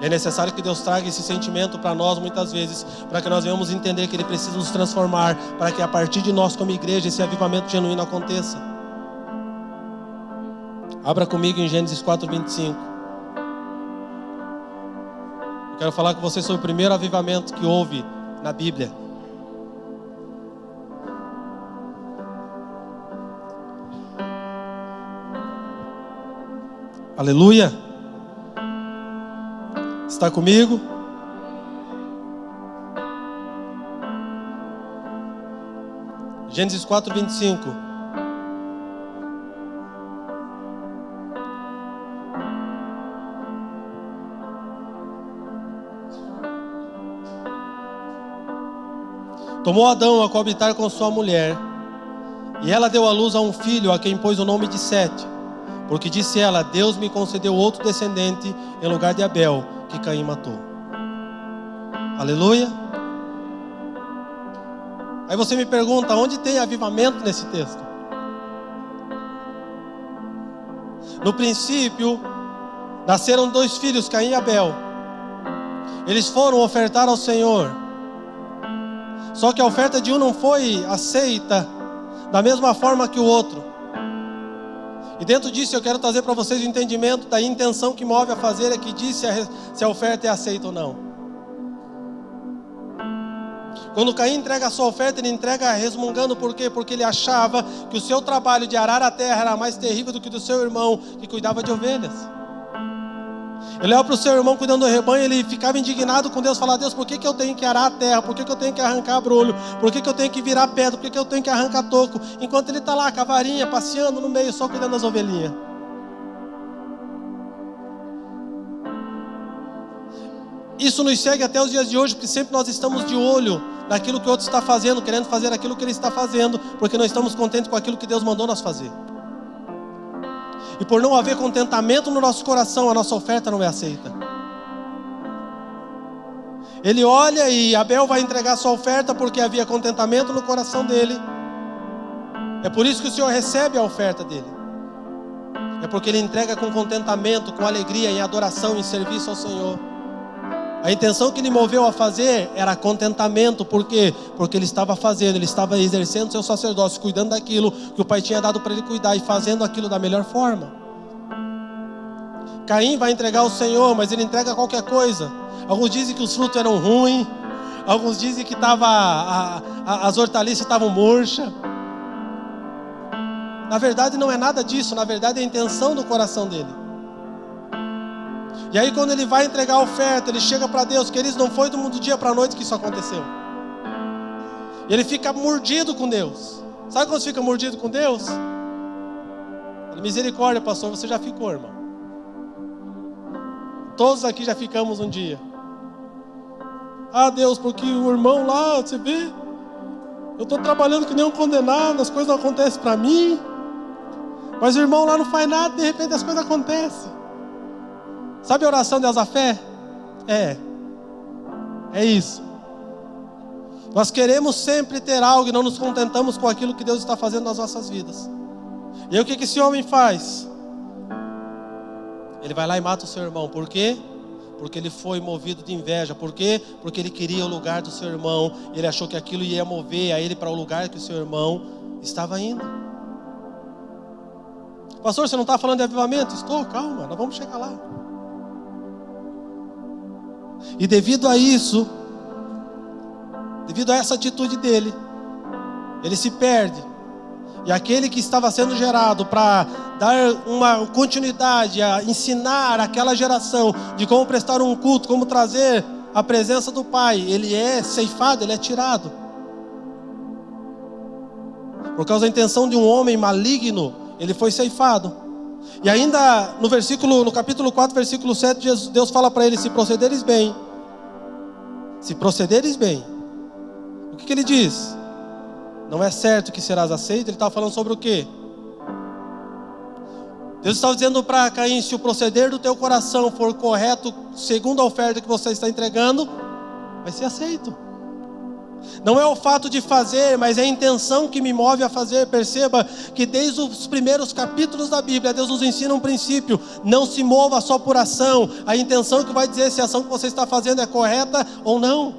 S1: É necessário que Deus traga esse sentimento para nós muitas vezes, para que nós venhamos entender que Ele precisa nos transformar, para que a partir de nós como igreja esse avivamento genuíno aconteça. Abra comigo em Gênesis 4:25. Eu quero falar com vocês sobre o primeiro avivamento que houve na Bíblia. Aleluia! Está comigo? Gênesis 4:25. Tomou Adão a coabitar com sua mulher, e ela deu à luz a um filho, a quem pôs o nome de Sete, porque disse ela: Deus me concedeu outro descendente em lugar de Abel, que Caim matou. Aleluia. Aí você me pergunta, onde tem avivamento nesse texto? No princípio, nasceram 2 filhos, Caim e Abel. Eles foram ofertar ao Senhor. Só que a oferta de um não foi aceita da mesma forma que o outro. E dentro disso eu quero trazer para vocês o entendimento da intenção que move a fazer, é que diz se a oferta é aceita ou não. Quando Caim entrega a sua oferta, ele entrega resmungando, por quê? Porque ele achava que o seu trabalho de arar a terra era mais terrível do que o do seu irmão, que cuidava de ovelhas. Ele olhava para o seu irmão cuidando do rebanho, ele ficava indignado com Deus, falava: Deus, por que eu tenho que arar a terra? Por que eu tenho que arrancar brolho? Por que eu tenho que virar pedra? Por que eu tenho que arrancar toco? Enquanto ele está lá com a varinha, passeando no meio, só cuidando das ovelhinhas. Isso nos segue até os dias de hoje, porque sempre nós estamos de olho naquilo que o outro está fazendo, querendo fazer aquilo que ele está fazendo, porque não estamos contentes com aquilo que Deus mandou nós fazer. E por não haver contentamento no nosso coração, a nossa oferta não é aceita. Ele olha e Abel vai entregar sua oferta porque havia contentamento no coração dele. É por isso que o Senhor recebe a oferta dele. É porque ele entrega com contentamento, com alegria, em adoração, em serviço ao Senhor. A intenção que ele moveu a fazer era contentamento. Por quê? Porque ele estava fazendo, ele estava exercendo seu sacerdócio, cuidando daquilo que o Pai tinha dado para ele cuidar e fazendo aquilo da melhor forma. Caim vai entregar ao Senhor, mas ele entrega qualquer coisa. Alguns dizem que os frutos eram ruins, alguns dizem que as hortaliças estavam murchas. Na verdade não é nada disso, na verdade é a intenção do coração dele. E aí quando ele vai entregar a oferta, ele chega para Deus, que eles não foi do dia para a noite que isso aconteceu. E ele fica mordido com Deus. Sabe quando você fica mordido com Deus? Misericórdia, pastor, você já ficou, irmão. Todos aqui já ficamos um dia. Ah, Deus, porque o irmão lá, você vê, eu estou trabalhando que nem um condenado, as coisas não acontecem para mim. Mas o irmão lá não faz nada, de repente as coisas acontecem. Sabe a oração de Asafé? É isso. Nós queremos sempre ter algo e não nos contentamos com aquilo que Deus está fazendo nas nossas vidas. E aí o que esse homem faz? Ele vai lá e mata o seu irmão. Por quê? Porque ele foi movido de inveja. Por quê? Porque ele queria o lugar do seu irmão. Ele achou que aquilo ia mover a ele para o lugar que o seu irmão estava indo. Pastor, você não está falando de avivamento? Estou, calma, nós vamos chegar lá. E devido a isso, devido a essa atitude dele, ele se perde. E aquele que estava sendo gerado para dar uma continuidade, a ensinar aquela geração de como prestar um culto, como trazer a presença do Pai, ele é ceifado, ele é tirado. Por causa da intenção de um homem maligno, ele foi ceifado. E ainda no capítulo 4, versículo 7, Deus fala para ele: se procederes bem, o que ele diz? Não é certo que serás aceito. Ele estava falando sobre o quê? Deus estava dizendo para Caim: se o proceder do teu coração for correto, segundo a oferta que você está entregando, vai ser aceito. Não é o fato de fazer, mas é a intenção que me move a fazer. Perceba que desde os primeiros capítulos da Bíblia, Deus nos ensina um princípio: não se mova só por ação. A intenção que vai dizer se a ação que você está fazendo é correta ou não.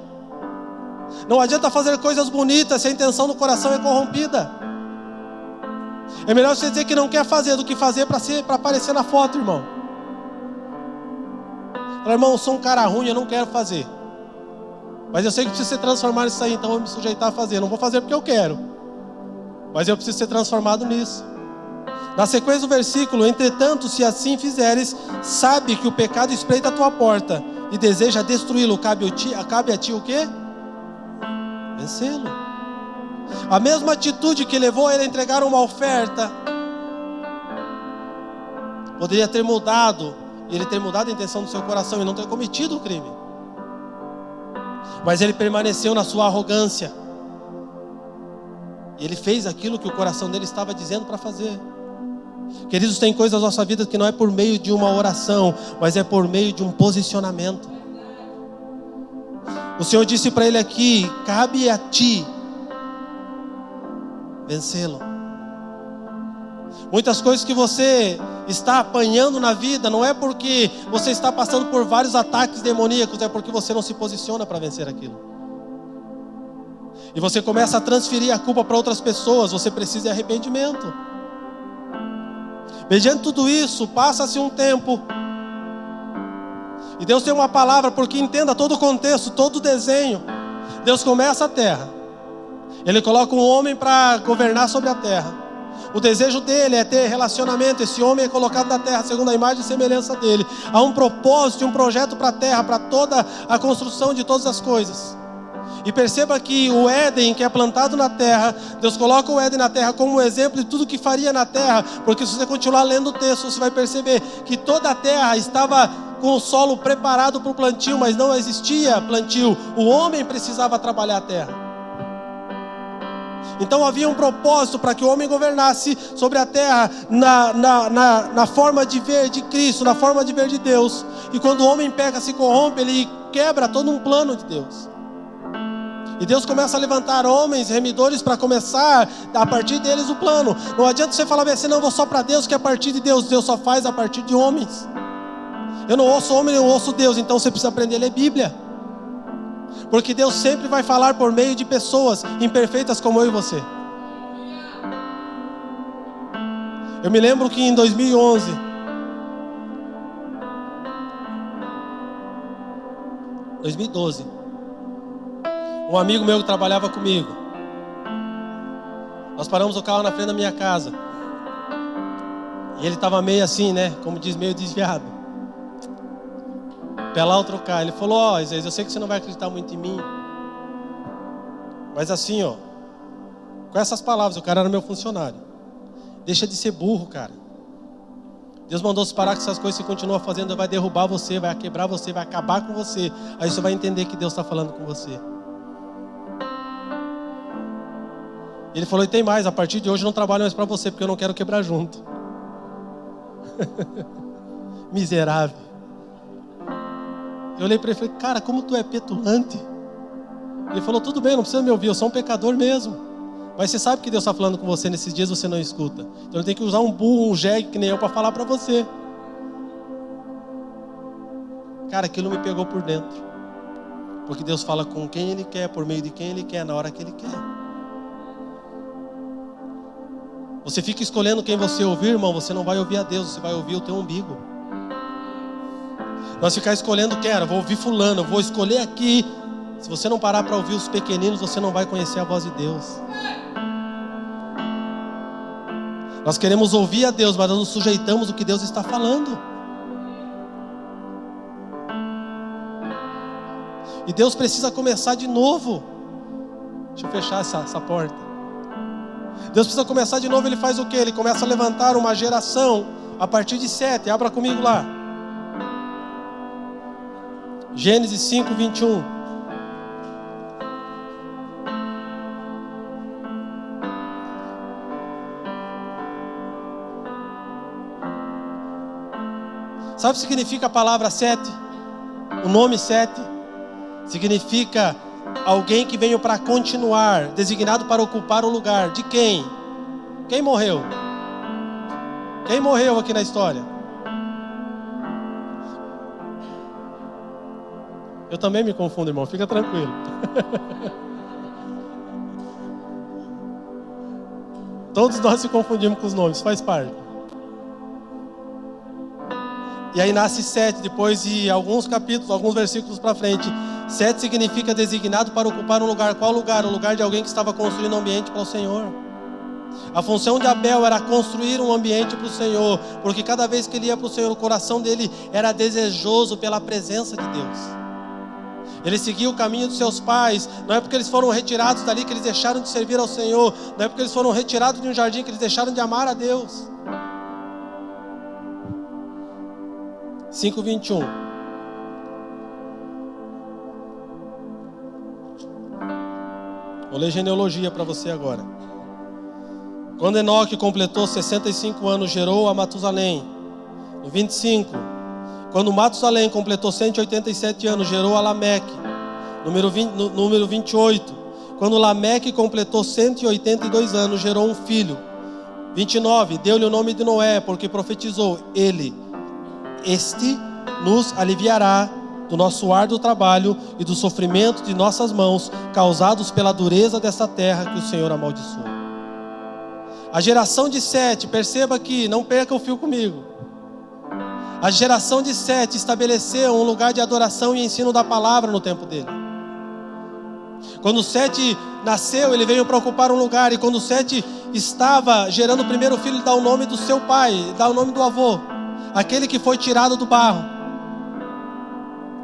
S1: Não adianta fazer coisas bonitas se a intenção do coração é corrompida. É melhor você dizer que não quer fazer do que fazer para aparecer na foto, irmão. Fala, irmão, eu sou um cara ruim, eu não quero fazer. Mas eu sei que preciso ser transformado nisso aí, então eu vou me sujeitar a fazer. Não vou fazer porque eu quero, mas eu preciso ser transformado nisso. Na sequência do versículo: entretanto, se assim fizeres, sabe que o pecado espreita a tua porta e deseja destruí-lo. Cabe a ti o quê? Vencê-lo. A mesma atitude que levou ele a entregar uma oferta poderia ter mudado, ele ter mudado a intenção do seu coração e não ter cometido o crime. Mas ele permaneceu na sua arrogância. E ele fez aquilo que o coração dele estava dizendo para fazer. Queridos, tem coisas na nossa vida que não é por meio de uma oração, mas é por meio de um posicionamento. O Senhor disse para ele aqui: cabe a ti vencê-lo. Muitas coisas que você está apanhando na vida não é porque você está passando por vários ataques demoníacos, é porque você não se posiciona para vencer aquilo. E você começa a transferir a culpa para outras pessoas. Você precisa de arrependimento. Mediante tudo isso, passa-se um tempo, e Deus tem uma palavra, porque entenda todo o contexto, todo o desenho. Deus começa a terra, Ele coloca um homem para governar sobre a terra. O desejo dele é ter relacionamento. Esse homem é colocado na terra segundo a imagem e semelhança dele. Há um propósito, um projeto para a terra, para toda a construção de todas as coisas. E perceba que o Éden que é plantado na terra, Deus coloca o Éden na terra como um exemplo de tudo que faria na terra. Porque se você continuar lendo o texto, você vai perceber que toda a terra estava com o solo preparado para o plantio, mas não existia plantio. O homem precisava trabalhar a terra. Então havia um propósito para que o homem governasse sobre a terra na forma de ver de Cristo, na forma de ver de Deus. E quando o homem peca, se corrompe, ele quebra todo um plano de Deus. E Deus começa a levantar homens remidores para começar a partir deles o plano. Não adianta você falar assim: não, vou só para Deus, que é a partir de Deus. Deus só faz a partir de homens. Eu não ouço homem, eu ouço Deus. Então você precisa aprender a ler Bíblia, porque Deus sempre vai falar por meio de pessoas imperfeitas como eu e você. Eu me lembro que em 2011, um amigo meu que trabalhava comigo, nós paramos o carro na frente da minha casa, e ele estava meio assim, né, como diz, meio desviado, pé lá ou trocar. Ele falou: ó, Isaías, eu sei que você não vai acreditar muito em mim, mas assim, ó, com essas palavras, o cara era meu funcionário: deixa de ser burro, cara. Deus mandou você parar com essas coisas. Você continua fazendo, vai derrubar você, vai quebrar você, vai acabar com você. Aí você vai entender que Deus está falando com você. Ele falou: e tem mais, a partir de hoje eu não trabalho mais para você, porque eu não quero quebrar junto. Miserável. Eu olhei para ele e falei: cara, como tu é petulante. Ele falou: tudo bem, não precisa me ouvir, eu sou um pecador mesmo. Mas você sabe que Deus está falando com você nesses dias, você não escuta. Então ele tem que usar um burro, um jegue que nem eu para falar para você. Cara, aquilo me pegou por dentro. Porque Deus fala com quem Ele quer, por meio de quem Ele quer, na hora que Ele quer. Você fica escolhendo quem você ouvir, irmão, você não vai ouvir a Deus, você vai ouvir o teu umbigo. Nós ficar escolhendo, quero, vou ouvir fulano, vou escolher aqui. Se você não parar para ouvir os pequeninos, você não vai conhecer a voz de Deus. Nós queremos ouvir a Deus, mas nós nos sujeitamos ao que Deus está falando. E Deus precisa começar de novo. Deixa eu fechar essa porta. Deus precisa começar de novo. Ele faz o quê? Ele começa a levantar uma geração a partir de 7. Abra comigo lá. Gênesis 5, 21. Sabe o que significa a palavra 7? O nome 7 significa alguém que veio para continuar, designado para ocupar o lugar. De quem? Quem morreu? Quem morreu aqui na história? Eu também me confundo, irmão, fica tranquilo. Todos nós se confundimos com os nomes, faz parte. E aí nasce Sete, depois de alguns capítulos, alguns versículos para frente. Sete significa designado para ocupar um lugar. Qual lugar? O lugar de alguém que estava construindo um ambiente para o Senhor. A função de Abel era construir um ambiente para o Senhor, porque cada vez que ele ia para o Senhor, o coração dele era desejoso pela presença de Deus. Ele seguia o caminho dos seus pais. Não é porque eles foram retirados dali que eles deixaram de servir ao Senhor. Não é porque eles foram retirados de um jardim que eles deixaram de amar a Deus. 5:21. Vou ler genealogia para você agora. Quando Enoque completou 65 anos, gerou a Matusalém. No 25. Quando Matusalém completou 187 anos, gerou a Lameque. Número 28. Quando Lameque completou 182 anos, gerou um filho. 29. Deu-lhe o nome de Noé, porque profetizou: Este nos aliviará do nosso árduo trabalho e do sofrimento de nossas mãos, causados pela dureza dessa terra que o Senhor amaldiçoou. A geração de Sete, perceba aqui, não perca o fio comigo. A geração de Sete estabeleceu um lugar de adoração e ensino da palavra no tempo dele. Quando Sete nasceu, ele veio para ocupar um lugar. E quando Sete estava gerando o primeiro filho, ele dá o nome do seu pai, dá o nome do avô, aquele que foi tirado do barro,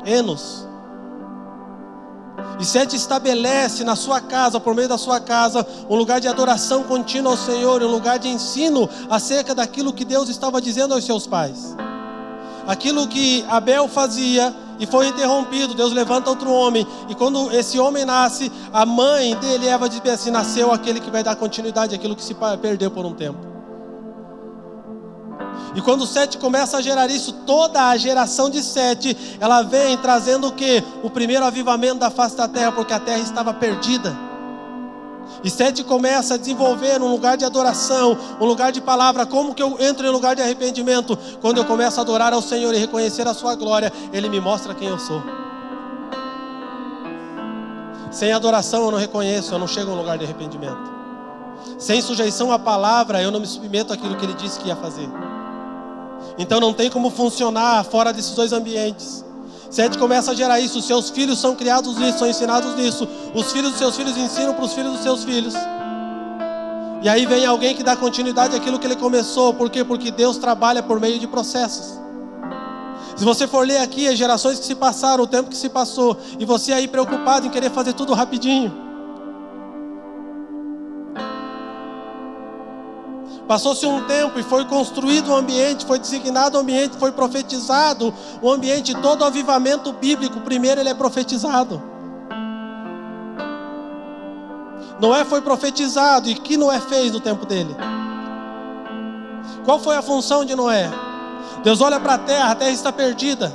S1: Enos. E Sete estabelece na sua casa, por meio da sua casa, um lugar de adoração contínua ao Senhor, um lugar de ensino acerca daquilo que Deus estava dizendo aos seus pais. Aquilo que Abel fazia e foi interrompido, Deus levanta outro homem. E quando esse homem nasce, a mãe dele, Eva, diz assim: nasceu aquele que vai dar continuidade àquilo que se perdeu por um tempo. E quando Sete começa a gerar isso, toda a geração de Sete, ela vem trazendo o quê? O primeiro avivamento da face da terra, porque a terra estava perdida. E Sete começa a desenvolver um lugar de adoração, um lugar de palavra. Como que eu entro em um lugar de arrependimento? Quando eu começo a adorar ao Senhor e reconhecer a sua glória, Ele me mostra quem eu sou. Sem adoração eu não reconheço, eu não chego a um lugar de arrependimento. Sem sujeição à palavra, eu não me submeto àquilo que Ele disse que ia fazer. Então não tem como funcionar fora desses dois ambientes. Sete começa a gerar isso. Os seus filhos são criados nisso, são ensinados nisso. Os filhos dos seus filhos ensinam para os filhos dos seus filhos. E aí vem alguém que dá continuidade àquilo que ele começou. Por quê? Porque Deus trabalha por meio de processos. Se você for ler aqui as gerações que se passaram, o tempo que se passou, e você aí preocupado em querer fazer tudo rapidinho. Passou-se um tempo e foi construído um ambiente, foi designado um ambiente, foi profetizado um ambiente. Todo avivamento bíblico, primeiro ele é profetizado. Noé foi profetizado, e o que Noé fez no tempo dele? Qual foi a função de Noé? Deus olha para a terra está perdida,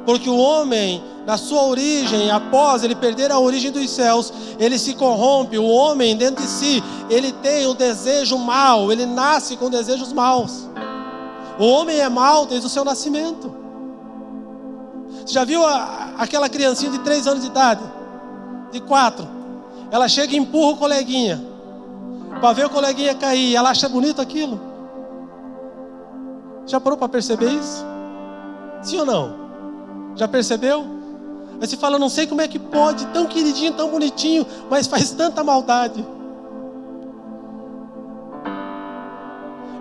S1: porque o homem, na sua origem, após ele perder a origem dos céus, ele se corrompe. O homem dentro de si, ele tem o desejo mau, ele nasce com desejos maus. O homem é mau desde o seu nascimento. Você já viu aquela criancinha de 3 anos de idade? De 4. Ela chega e empurra o coleguinha, para ver o coleguinha cair. Ela acha bonito aquilo? Já parou para perceber isso? Sim ou não? Já percebeu? Aí você fala: não sei como é que pode, tão queridinho, tão bonitinho, mas faz tanta maldade.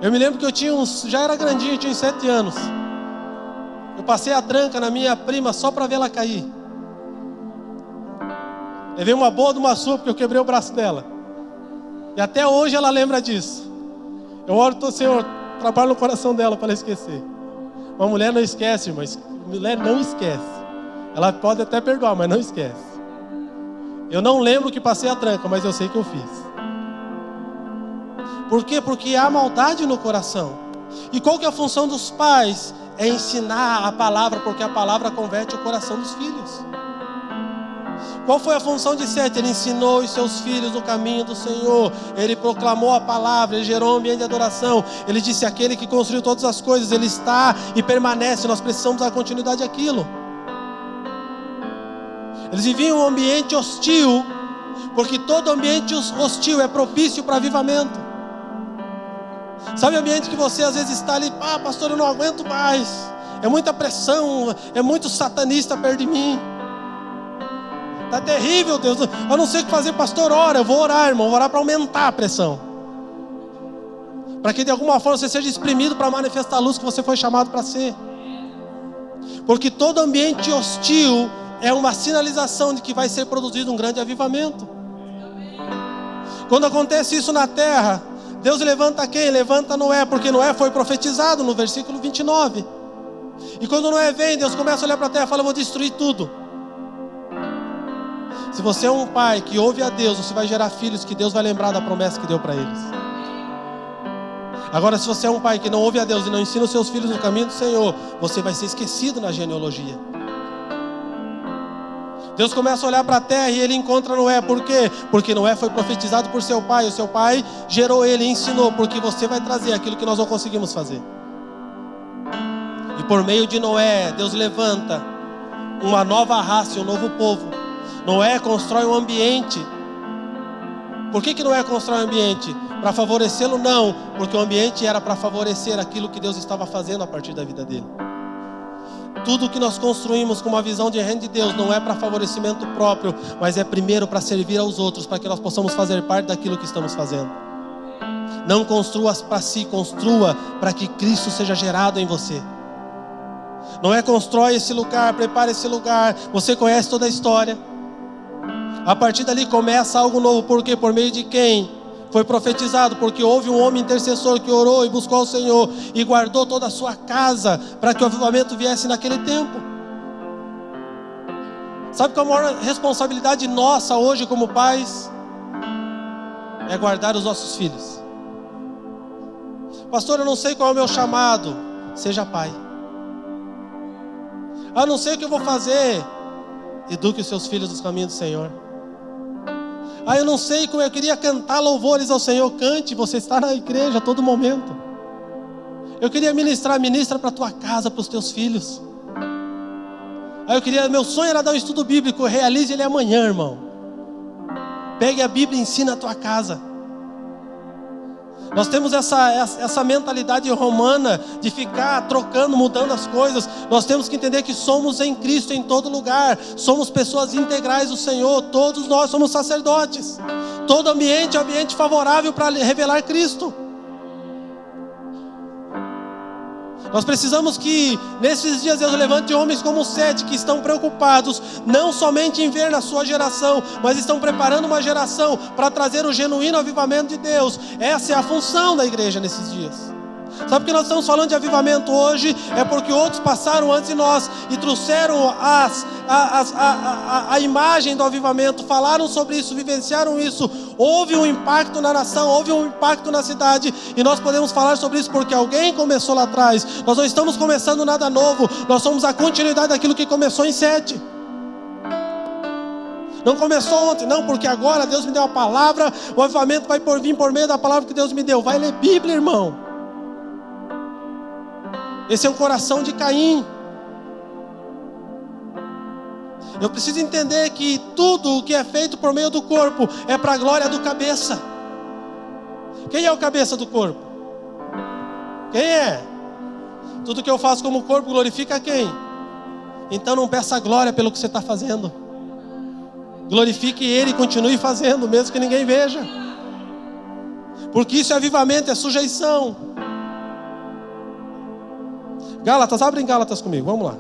S1: Eu me lembro que eu tinha já era grandinho, eu tinha uns 7 anos. Eu passei a tranca na minha prima só para ver ela cair. Levei uma boa de uma surra porque eu quebrei o braço dela. E até hoje ela lembra disso. Eu oro, Senhor, trabalho no coração dela para ela esquecer. Uma mulher não esquece, mas mulher não esquece. Ela pode até perdoar, mas não esquece. Eu não lembro que passei a tranca, mas eu sei que eu fiz. Por quê? Porque há maldade no coração. E qual que é a função dos pais? É ensinar a palavra, porque a palavra converte o coração dos filhos. Qual foi a função de Sete? Ele ensinou os seus filhos o caminho do Senhor. Ele proclamou a palavra, ele gerou um ambiente de adoração. Ele disse: aquele que construiu todas as coisas, ele está e permanece. Nós precisamos dar continuidade àquilo. Eles viviam em um ambiente hostil, porque todo ambiente hostil é propício para avivamento. Sabe o ambiente que você às vezes está ali: pastor, eu não aguento mais, é muita pressão, é muito satanista perto de mim, está terrível, Deus, eu não sei o que fazer, pastor. Ora, eu vou orar, irmão, vou orar para aumentar a pressão, para que de alguma forma você seja exprimido para manifestar a luz que você foi chamado para ser. Porque todo ambiente hostil é uma sinalização de que vai ser produzido um grande avivamento. Quando acontece isso na terra, Deus levanta quem? Levanta Noé, porque Noé foi profetizado no versículo 29. E quando Noé vem, Deus começa a olhar para a terra e fala: eu vou destruir tudo. Se você é um pai que ouve a Deus, você vai gerar filhos que Deus vai lembrar da promessa que deu para eles. Agora, se você é um pai que não ouve a Deus e não ensina os seus filhos no caminho do Senhor, você vai ser esquecido na genealogia. Deus começa a olhar para a terra e ele encontra Noé. Por quê? Porque Noé foi profetizado por seu pai. O seu pai gerou ele e ensinou. Porque você vai trazer aquilo que nós não conseguimos fazer. E por meio de Noé, Deus levanta uma nova raça, um novo povo. Noé constrói um ambiente. Por que Noé constrói um ambiente? Para favorecê-lo? Não, porque o ambiente era para favorecer aquilo que Deus estava fazendo a partir da vida dele. Tudo que nós construímos com uma visão de reino de Deus não é para favorecimento próprio, mas é primeiro para servir aos outros, para que nós possamos fazer parte daquilo que estamos fazendo. Não construa para si, construa para que Cristo seja gerado em você. Noé constrói esse lugar, prepara esse lugar. Você conhece toda a história. A partir dali começa algo novo. Por quê? Por meio de quem? Foi profetizado, porque houve um homem intercessor que orou e buscou ao Senhor e guardou toda a sua casa para que o avivamento viesse naquele tempo. Sabe qual a maior responsabilidade nossa hoje como pais? É guardar os nossos filhos. Pastor, eu não sei qual é o meu chamado. Seja pai. Eu não sei o que eu vou fazer. Eduque os seus filhos nos caminhos do Senhor. Eu não sei como eu queria cantar louvores ao Senhor. Cante, você está na igreja a todo momento. Eu queria ministra para a tua casa, para os teus filhos. Meu sonho era dar um estudo bíblico. Realize ele amanhã, irmão. Pegue a Bíblia e ensina a tua casa. Nós temos essa mentalidade romana de ficar trocando, mudando as coisas. Nós temos que entender que somos em Cristo em todo lugar. Somos pessoas integrais do Senhor. Todos nós somos sacerdotes. Todo ambiente é um ambiente favorável para revelar Cristo. Nós precisamos que nesses dias Deus levante homens como Sete, que estão preocupados não somente em ver na sua geração, mas estão preparando uma geração para trazer o genuíno avivamento de Deus. Essa é a função da igreja nesses dias. Sabe por que nós estamos falando de avivamento hoje? É porque outros passaram antes de nós e trouxeram a imagem do avivamento, falaram sobre isso, vivenciaram isso. Houve um impacto na nação, houve um impacto na cidade, e nós podemos falar sobre isso porque alguém começou lá atrás. Nós não estamos começando nada novo, nós somos a continuidade daquilo que começou em Sete. Não começou ontem, não, porque agora Deus me deu a palavra, o avivamento vai vir por meio da palavra que Deus me deu. Vai ler Bíblia, irmão. Esse é um coração de Caim. Eu preciso entender que tudo o que é feito por meio do corpo é para a glória do cabeça. Quem é o cabeça do corpo? Quem é? Tudo que eu faço como corpo glorifica quem? Então não peça glória pelo que você está fazendo. Glorifique Ele e continue fazendo, mesmo que ninguém veja. Porque isso é avivamento, é sujeição. Gálatas, abre em Gálatas comigo, vamos lá.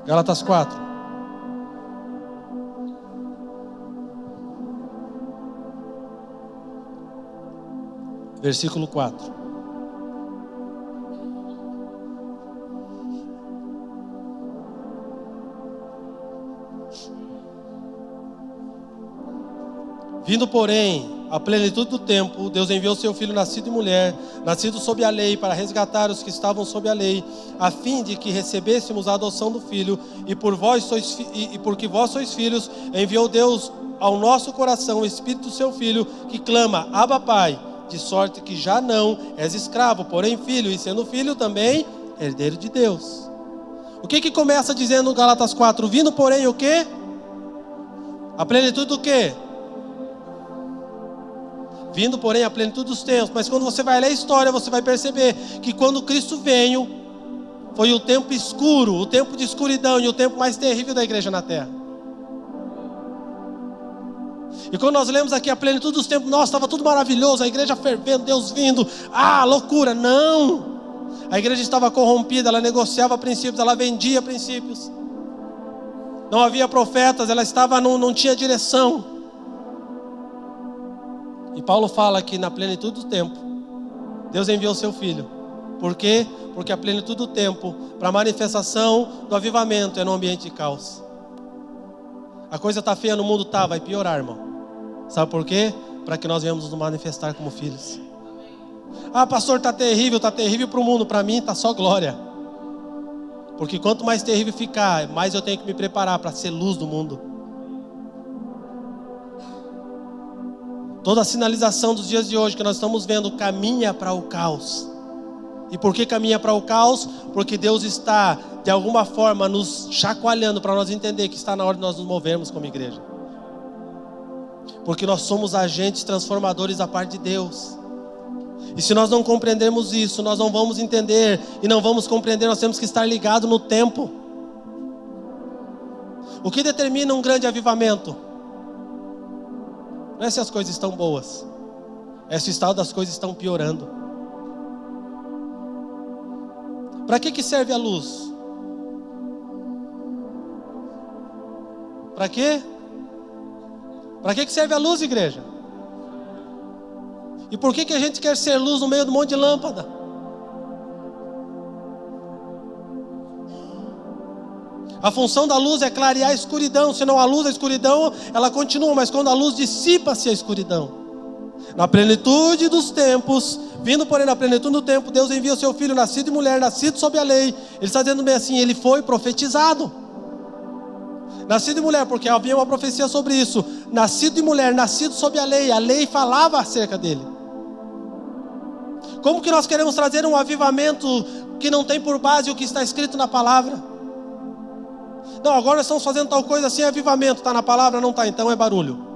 S1: Gálatas 4. Versículo 4. Vindo, porém, a plenitude do tempo, Deus enviou seu Filho nascido de mulher, nascido sob a lei, para resgatar os que estavam sob a lei, a fim de que recebêssemos a adoção do Filho, e porque vós sois filhos, enviou Deus ao nosso coração o Espírito do seu Filho, que clama, Abba Pai, de sorte que já não és escravo, porém filho, e sendo filho também, herdeiro de Deus. O que começa dizendo no Gálatas 4? Vindo porém o quê? A plenitude do quê? Vindo porém a plenitude dos tempos. Mas quando você vai ler a história, você vai perceber que quando Cristo veio, foi o tempo escuro, o tempo de escuridão e o tempo mais terrível da igreja na terra. E quando nós lemos aqui a plenitude dos tempos, nossa, estava tudo maravilhoso, a igreja fervendo, Deus vindo, loucura. Não, a igreja estava corrompida, ela negociava princípios, ela vendia princípios, não havia profetas, ela não tinha direção. E Paulo fala que na plenitude do tempo, Deus enviou seu Filho. Por quê? Porque a plenitude do tempo, para a manifestação do avivamento, é no ambiente de caos. A coisa está feia no mundo, vai piorar, irmão. Sabe por quê? Para que nós venhamos nos manifestar como filhos. Pastor, está terrível para o mundo. Para mim está só glória. Porque quanto mais terrível ficar, mais eu tenho que me preparar para ser luz do mundo. Toda a sinalização dos dias de hoje que nós estamos vendo caminha para o caos. E por que caminha para o caos? Porque Deus está, de alguma forma, nos chacoalhando para nós entender que está na hora de nós nos movermos como igreja. Porque nós somos agentes transformadores da parte de Deus. E se nós não compreendermos isso, nós não vamos entender e não vamos compreender, nós temos que estar ligados no tempo. O que determina um grande avivamento? Não é se as coisas estão boas, é se o estado das coisas estão piorando. Para que serve a luz? Para quê? Para que serve a luz, igreja? E por que a gente quer ser luz no meio de um monte de lâmpada? A função da luz é clarear a escuridão. Se não há luz, a escuridão ela continua. Mas quando a luz dissipa-se a escuridão. Na plenitude dos tempos, vindo porém na plenitude do tempo, Deus envia o seu Filho, nascido de mulher, nascido sob a lei. Ele está dizendo bem assim, ele foi profetizado. Nascido de mulher, porque havia uma profecia sobre isso. Nascido de mulher, nascido sob a lei falava acerca dele. Como que nós queremos trazer um avivamento que não tem por base o que está escrito na palavra? Não, agora nós estamos fazendo tal coisa assim, avivamento, está na palavra? Não está, então é barulho.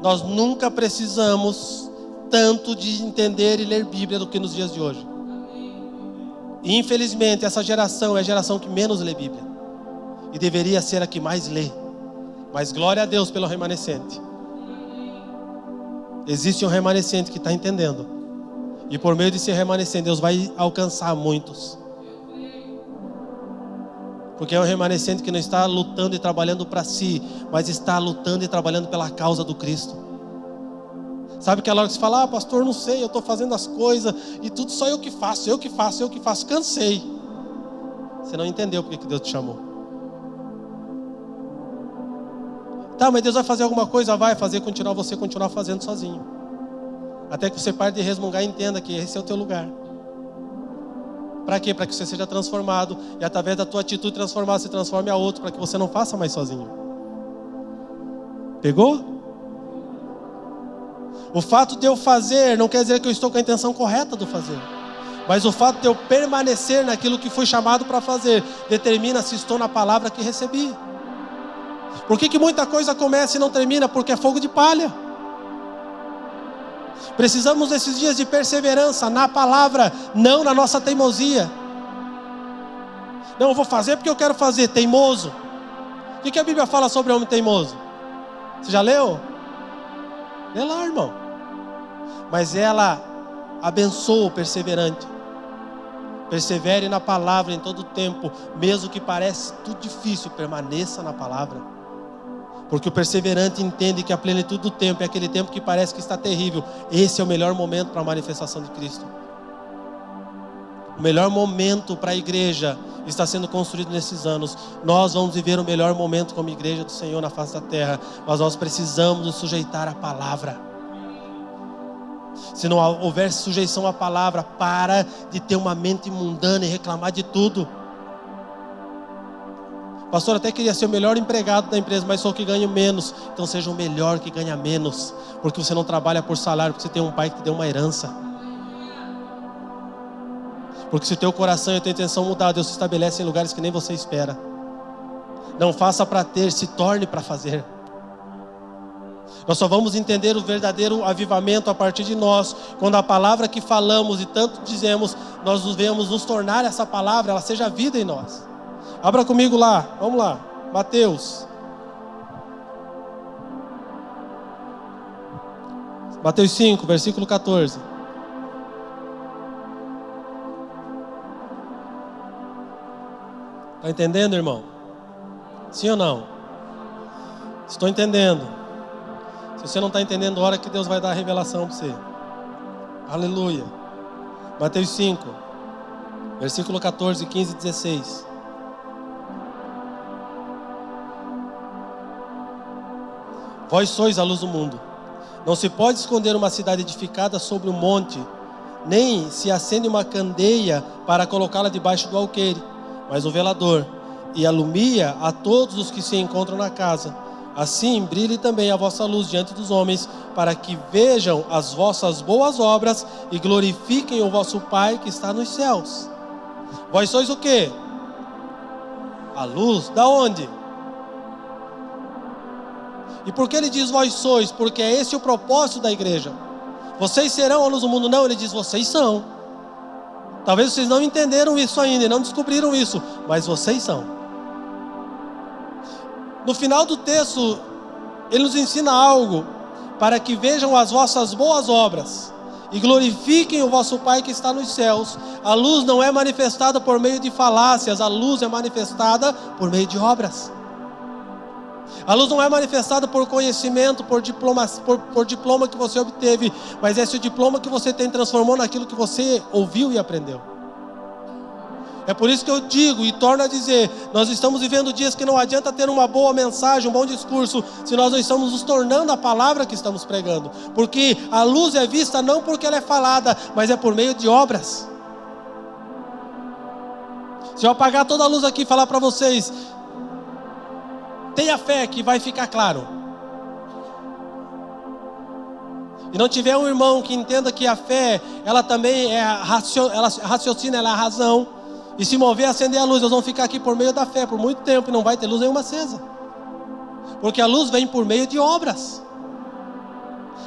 S1: Nós nunca precisamos tanto de entender e ler Bíblia do que nos dias de hoje. E infelizmente essa geração é a geração que menos lê Bíblia. E deveria ser a que mais lê. Mas glória a Deus pelo remanescente. Existe um remanescente que está entendendo. E por meio de ser remanescente, Deus vai alcançar muitos. Porque é um remanescente que não está lutando e trabalhando para si, mas está lutando e trabalhando pela causa do Cristo. Sabe aquela hora que você fala, pastor, não sei, eu estou fazendo as coisas e tudo só eu que faço, cansei. Você não entendeu porque que Deus te chamou. Tá, mas Deus vai fazer alguma coisa? Vai fazer você continuar fazendo sozinho. Até que você pare de resmungar e entenda que esse é o teu lugar. Para quê? Para que você seja transformado e através da tua atitude transformada, se transforme a outro, para que você não faça mais sozinho. Pegou? O fato de eu fazer não quer dizer que eu estou com a intenção correta do fazer. Mas o fato de eu permanecer naquilo que fui chamado para fazer determina se estou na palavra que recebi. Por que muita coisa começa e não termina? Porque é fogo de palha. Precisamos nesses dias de perseverança na palavra, não na nossa teimosia. Não, eu vou fazer porque eu quero fazer, teimoso. O que a Bíblia fala sobre homem teimoso? Você já leu? Lê lá, irmão. Mas ela abençoa o perseverante. Persevere na palavra em todo o tempo, mesmo que pareça tudo difícil, permaneça na palavra. Porque o perseverante entende que a plenitude do tempo é aquele tempo que parece que está terrível. Esse é o melhor momento para a manifestação de Cristo. O melhor momento para a igreja está sendo construído nesses anos. Nós vamos viver o melhor momento como igreja do Senhor na face da terra, mas nós precisamos nos sujeitar à palavra. Se não houver sujeição à palavra, para de ter uma mente mundana e reclamar de tudo. Pastor, até queria ser o melhor empregado da empresa, mas sou o que ganho menos. Então seja o melhor que ganha menos, porque você não trabalha por salário, porque você tem um pai que te deu uma herança. Porque se o teu coração e a tua intenção mudar, Deus se estabelece em lugares que nem você espera. Não faça para ter, se torne para fazer. Nós só vamos entender o verdadeiro avivamento a partir de nós, quando a palavra que falamos e tanto dizemos, nós nos venhamos nos tornar essa palavra, ela seja vida em nós. Abra comigo lá, vamos lá, Mateus 5, versículo 14. Está entendendo, irmão? Sim ou não? Estou entendendo. Se você não está entendendo, a hora que Deus vai dar a revelação para você. Aleluia. Mateus 5, versículo 14, 15 e 16. Vós sois a luz do mundo. Não se pode esconder uma cidade edificada sobre um monte, nem se acende uma candeia para colocá-la debaixo do alqueire, mas o velador, e alumia a todos os que se encontram na casa. Assim brilhe também a vossa luz diante dos homens, para que vejam as vossas boas obras e glorifiquem o vosso Pai que está nos céus. Vós sois o quê? A luz da onde? E por que ele diz vós sois? Porque é esse o propósito da igreja. Vocês serão a luz do mundo? Não, ele diz vocês são. Talvez vocês não entenderam isso ainda, não descobriram isso, mas vocês são. No final do texto, ele nos ensina algo, para que vejam as vossas boas obras e glorifiquem o vosso Pai que está nos céus. A luz não é manifestada por meio de falácias, a luz é manifestada por meio de obras. A luz não é manifestada por conhecimento, por diploma que você obteve, mas esse diploma que você tem transformou naquilo que você ouviu e aprendeu. É por isso que eu digo e torno a dizer, nós estamos vivendo dias que não adianta ter uma boa mensagem, um bom discurso, se nós não estamos nos tornando a palavra que estamos pregando. Porque a luz é vista não porque ela é falada, mas é por meio de obras. Se eu apagar toda a luz aqui e falar para vocês, tenha fé que vai ficar claro. E não tiver um irmão que entenda que a fé, ela também ela raciocina, ela é a razão. E se mover, acender a luz, nós vamos ficar aqui por meio da fé por muito tempo e não vai ter luz nenhuma acesa. Porque a luz vem por meio de obras.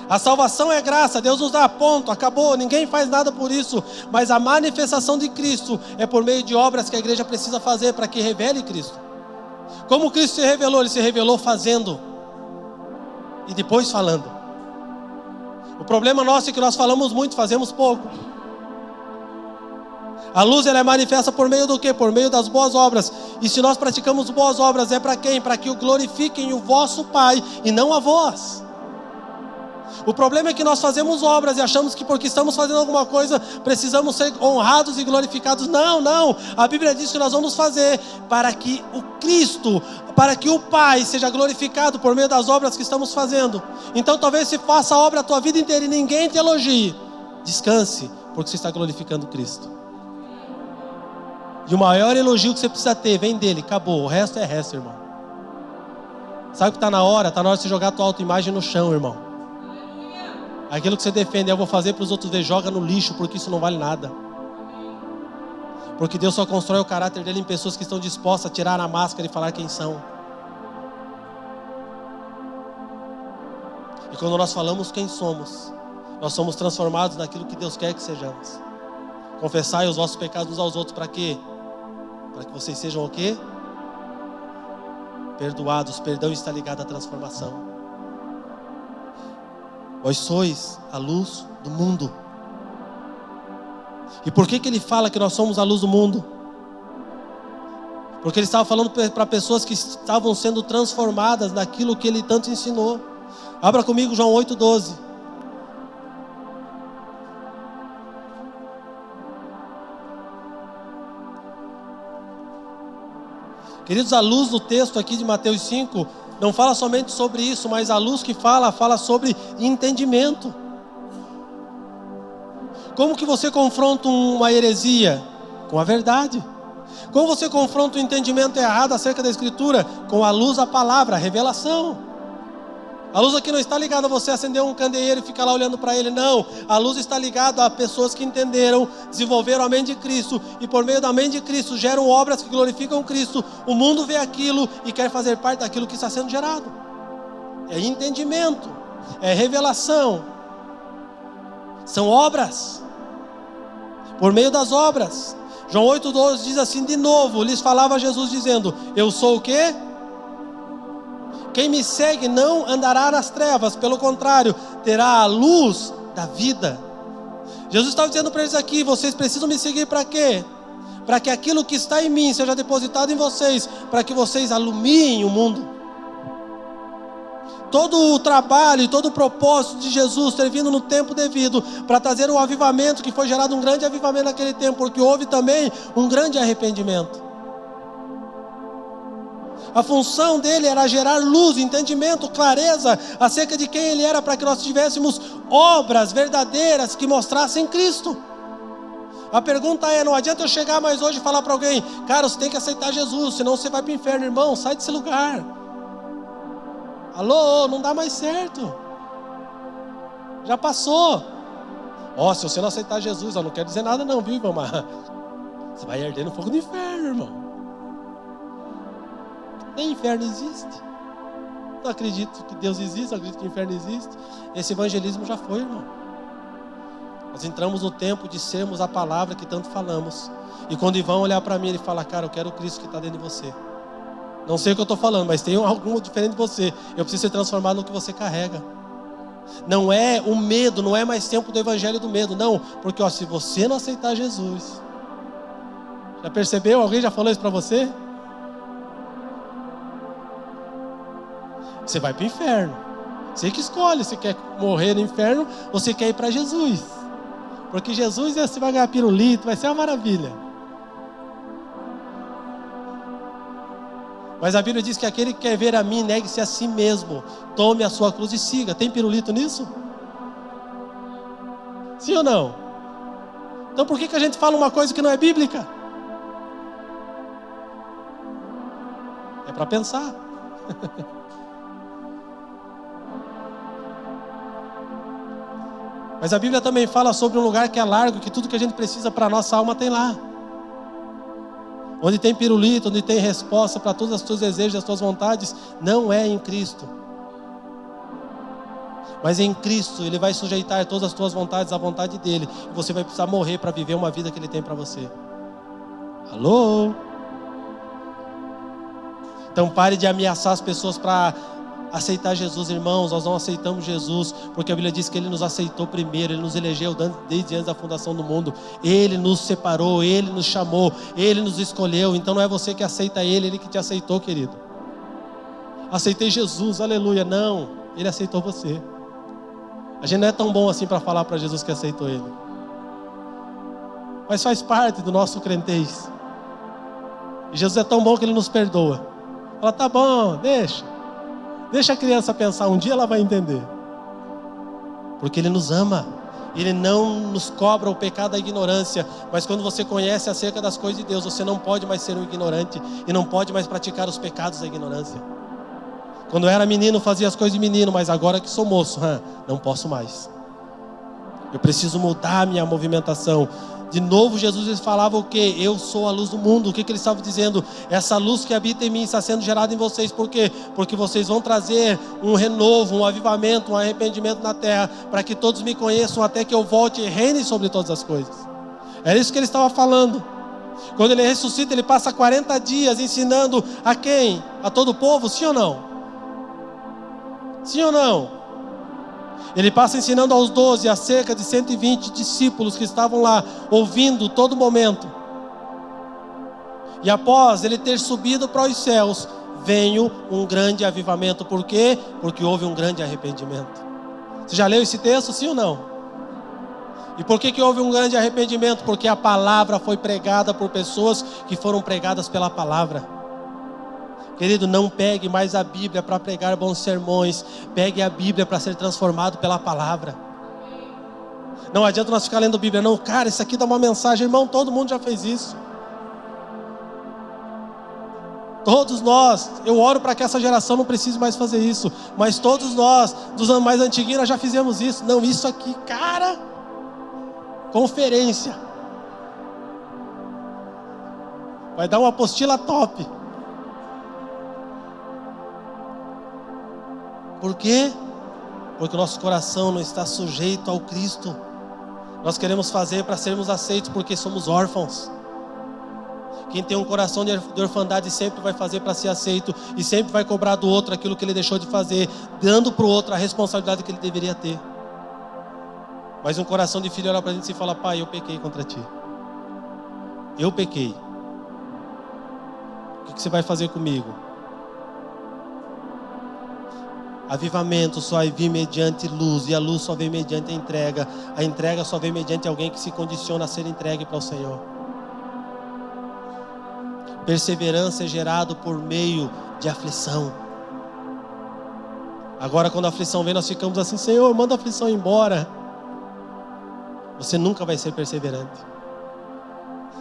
S1: A salvação é graça, Deus nos dá, ponto, acabou, ninguém faz nada por isso. Mas a manifestação de Cristo é por meio de obras que a igreja precisa fazer para que revele Cristo. Como Cristo se revelou? Ele se revelou fazendo e depois falando. O problema nosso é que nós falamos muito, fazemos pouco. A luz ela é manifesta por meio do quê? Por meio das boas obras. E se nós praticamos boas obras é para quem? Para que o glorifiquem o vosso Pai e não a vós. O problema é que nós fazemos obras e achamos que porque estamos fazendo alguma coisa precisamos ser honrados e glorificados. Não, não. A Bíblia diz que nós vamos fazer para que o Cristo, para que o Pai seja glorificado por meio das obras que estamos fazendo. Então talvez se faça a obra a tua vida inteira e ninguém te elogie. Descanse, porque você está glorificando Cristo. E o maior elogio que você precisa ter vem dele, acabou. O resto é resto, irmão. Sabe o que está na hora? Está na hora de você jogar a tua autoimagem no chão, irmão. Aquilo que você defende, eu vou fazer para os outros ver, joga no lixo, porque isso não vale nada. Porque Deus só constrói o caráter dele em pessoas que estão dispostas a tirar a máscara e falar quem são. E quando nós falamos quem somos, nós somos transformados naquilo que Deus quer que sejamos. Confessai os vossos pecados uns aos outros para quê? Para que vocês sejam o quê? Perdoados. Perdão está ligado à transformação. Vós sois a luz do mundo. E por que ele fala que nós somos a luz do mundo? Porque ele estava falando para pessoas que estavam sendo transformadas naquilo que ele tanto ensinou. Abra comigo João 8,12. Queridos, a luz do texto aqui de Mateus 5 não fala somente sobre isso, mas a luz que fala sobre entendimento. Como que você confronta uma heresia? Com a verdade. Como você confronta o entendimento errado acerca da Escritura? Com a luz da palavra, a revelação. A luz aqui não está ligada a você acender um candeeiro e ficar lá olhando para ele, não. A luz está ligada a pessoas que entenderam, desenvolveram a mente de Cristo, e por meio da mente de Cristo geram obras que glorificam Cristo. O mundo vê aquilo e quer fazer parte daquilo que está sendo gerado. É entendimento, é revelação, são obras. Por meio das obras. João 8,12 diz assim de novo, lhes falava Jesus dizendo: eu sou o quê? Quem me segue não andará nas trevas, pelo contrário, terá a luz da vida. Jesus estava dizendo para eles aqui: vocês precisam me seguir para quê? Para que aquilo que está em mim seja depositado em vocês, para que vocês alumiem o mundo. Todo o trabalho e todo o propósito de Jesus ter vindo no tempo devido, para trazer um avivamento, que foi gerado um grande avivamento naquele tempo, porque houve também um grande arrependimento. A função dele era gerar luz, entendimento, clareza acerca de quem ele era, para que nós tivéssemos obras verdadeiras que mostrassem Cristo. A pergunta é: não adianta eu chegar mais hoje e falar para alguém: cara, você tem que aceitar Jesus, senão você vai para o inferno. Irmão, sai desse lugar. Alô, não dá mais certo. Já passou. Se você não aceitar Jesus, eu não quero dizer nada não, viu, irmão? Mas você vai arder no fogo do inferno, irmão. Nem inferno existe. Não acredito que Deus existe, não acredito que o inferno existe. Esse evangelismo já foi, irmão. Nós entramos no tempo de sermos a palavra que tanto falamos. E quando Ivan olhar para mim, ele fala: cara, eu quero o Cristo que está dentro de você. Não sei o que eu estou falando, mas tem algo diferente de você. Eu preciso ser transformado no que você carrega. Não é o medo, não é mais tempo do evangelho do medo, não. Porque se você não aceitar Jesus, já percebeu? Alguém já falou isso para você? Você vai para o inferno. Você que escolhe se quer morrer no inferno ou se quer ir para Jesus. Porque Jesus, você vai ganhar pirulito, vai ser uma maravilha. Mas a Bíblia diz que aquele que quer ver a mim, negue-se a si mesmo, tome a sua cruz e siga. Tem pirulito nisso? Sim ou não? Então por que a gente fala uma coisa que não é bíblica? É para pensar. Mas a Bíblia também fala sobre um lugar que é largo, que tudo que a gente precisa para a nossa alma tem lá. Onde tem pirulito, onde tem resposta para todos os teus desejos e as tuas vontades, não é em Cristo. Mas em Cristo Ele vai sujeitar todas as tuas vontades à vontade dEle. E você vai precisar morrer para viver uma vida que Ele tem para você. Alô? Então pare de ameaçar as pessoas para aceitar Jesus, irmãos. Nós não aceitamos Jesus, porque a Bíblia diz que Ele nos aceitou primeiro, Ele nos elegeu desde antes da fundação do mundo, Ele nos separou, Ele nos chamou, Ele nos escolheu. Então não é você que aceita Ele, Ele que te aceitou, querido. Aceitei Jesus, aleluia. Não, Ele aceitou você. A gente não é tão bom assim para falar para Jesus que aceitou Ele, mas faz parte do nosso crentez. E Jesus é tão bom que Ele nos perdoa. Fala: tá bom, deixa a criança pensar, um dia ela vai entender. Porque Ele nos ama. Ele não nos cobra o pecado da ignorância. Mas quando você conhece acerca das coisas de Deus, você não pode mais ser um ignorante e não pode mais praticar os pecados da ignorância. Quando eu era menino, fazia as coisas de menino, mas agora que sou moço, não posso mais. Eu preciso mudar a minha movimentação. De novo, Jesus falava o quê? Eu sou a luz do mundo. O que ele estava dizendo? Essa luz que habita em mim está sendo gerada em vocês. Por quê? Porque vocês vão trazer um renovo, um avivamento, um arrependimento na terra, para que todos me conheçam até que eu volte e reine sobre todas as coisas. Era isso que ele estava falando. Quando ele ressuscita, ele passa 40 dias ensinando a quem? A todo o povo, sim ou não? Sim ou não? Ele passa ensinando aos 12, a cerca de 120 discípulos que estavam lá, ouvindo todo momento. E após ele ter subido para os céus, veio um grande avivamento. Por quê? Porque houve um grande arrependimento. Você já leu esse texto, sim ou não? E por que houve um grande arrependimento? Porque a palavra foi pregada por pessoas que foram pregadas pela palavra. Querido, não pegue mais a Bíblia para pregar bons sermões. Pegue a Bíblia para ser transformado pela palavra. Não adianta nós ficar lendo a Bíblia. Não, cara, isso aqui dá uma mensagem. Irmão, todo mundo já fez isso. Todos nós. Eu oro para que essa geração não precise mais fazer isso. Mas todos nós, dos anos mais antiguinhos, nós já fizemos isso. Não, isso aqui, cara. Conferência. Vai dar uma apostila top. Por quê? Porque o nosso coração não está sujeito ao Cristo. Nós queremos fazer para sermos aceitos porque somos órfãos. Quem tem um coração de orfandade sempre vai fazer para ser aceito e sempre vai cobrar do outro aquilo que ele deixou de fazer, dando para o outro a responsabilidade que ele deveria ter. Mas um coração de filho olha para a gente e fala: pai, eu pequei contra ti. Eu pequei. O que você vai fazer comigo? Avivamento só vem mediante luz, e a luz só vem mediante a entrega só vem mediante alguém que se condiciona a ser entregue para o Senhor. Perseverança é gerado por meio de aflição. Agora quando a aflição vem, nós ficamos assim: Senhor, manda a aflição embora. Você nunca vai ser perseverante.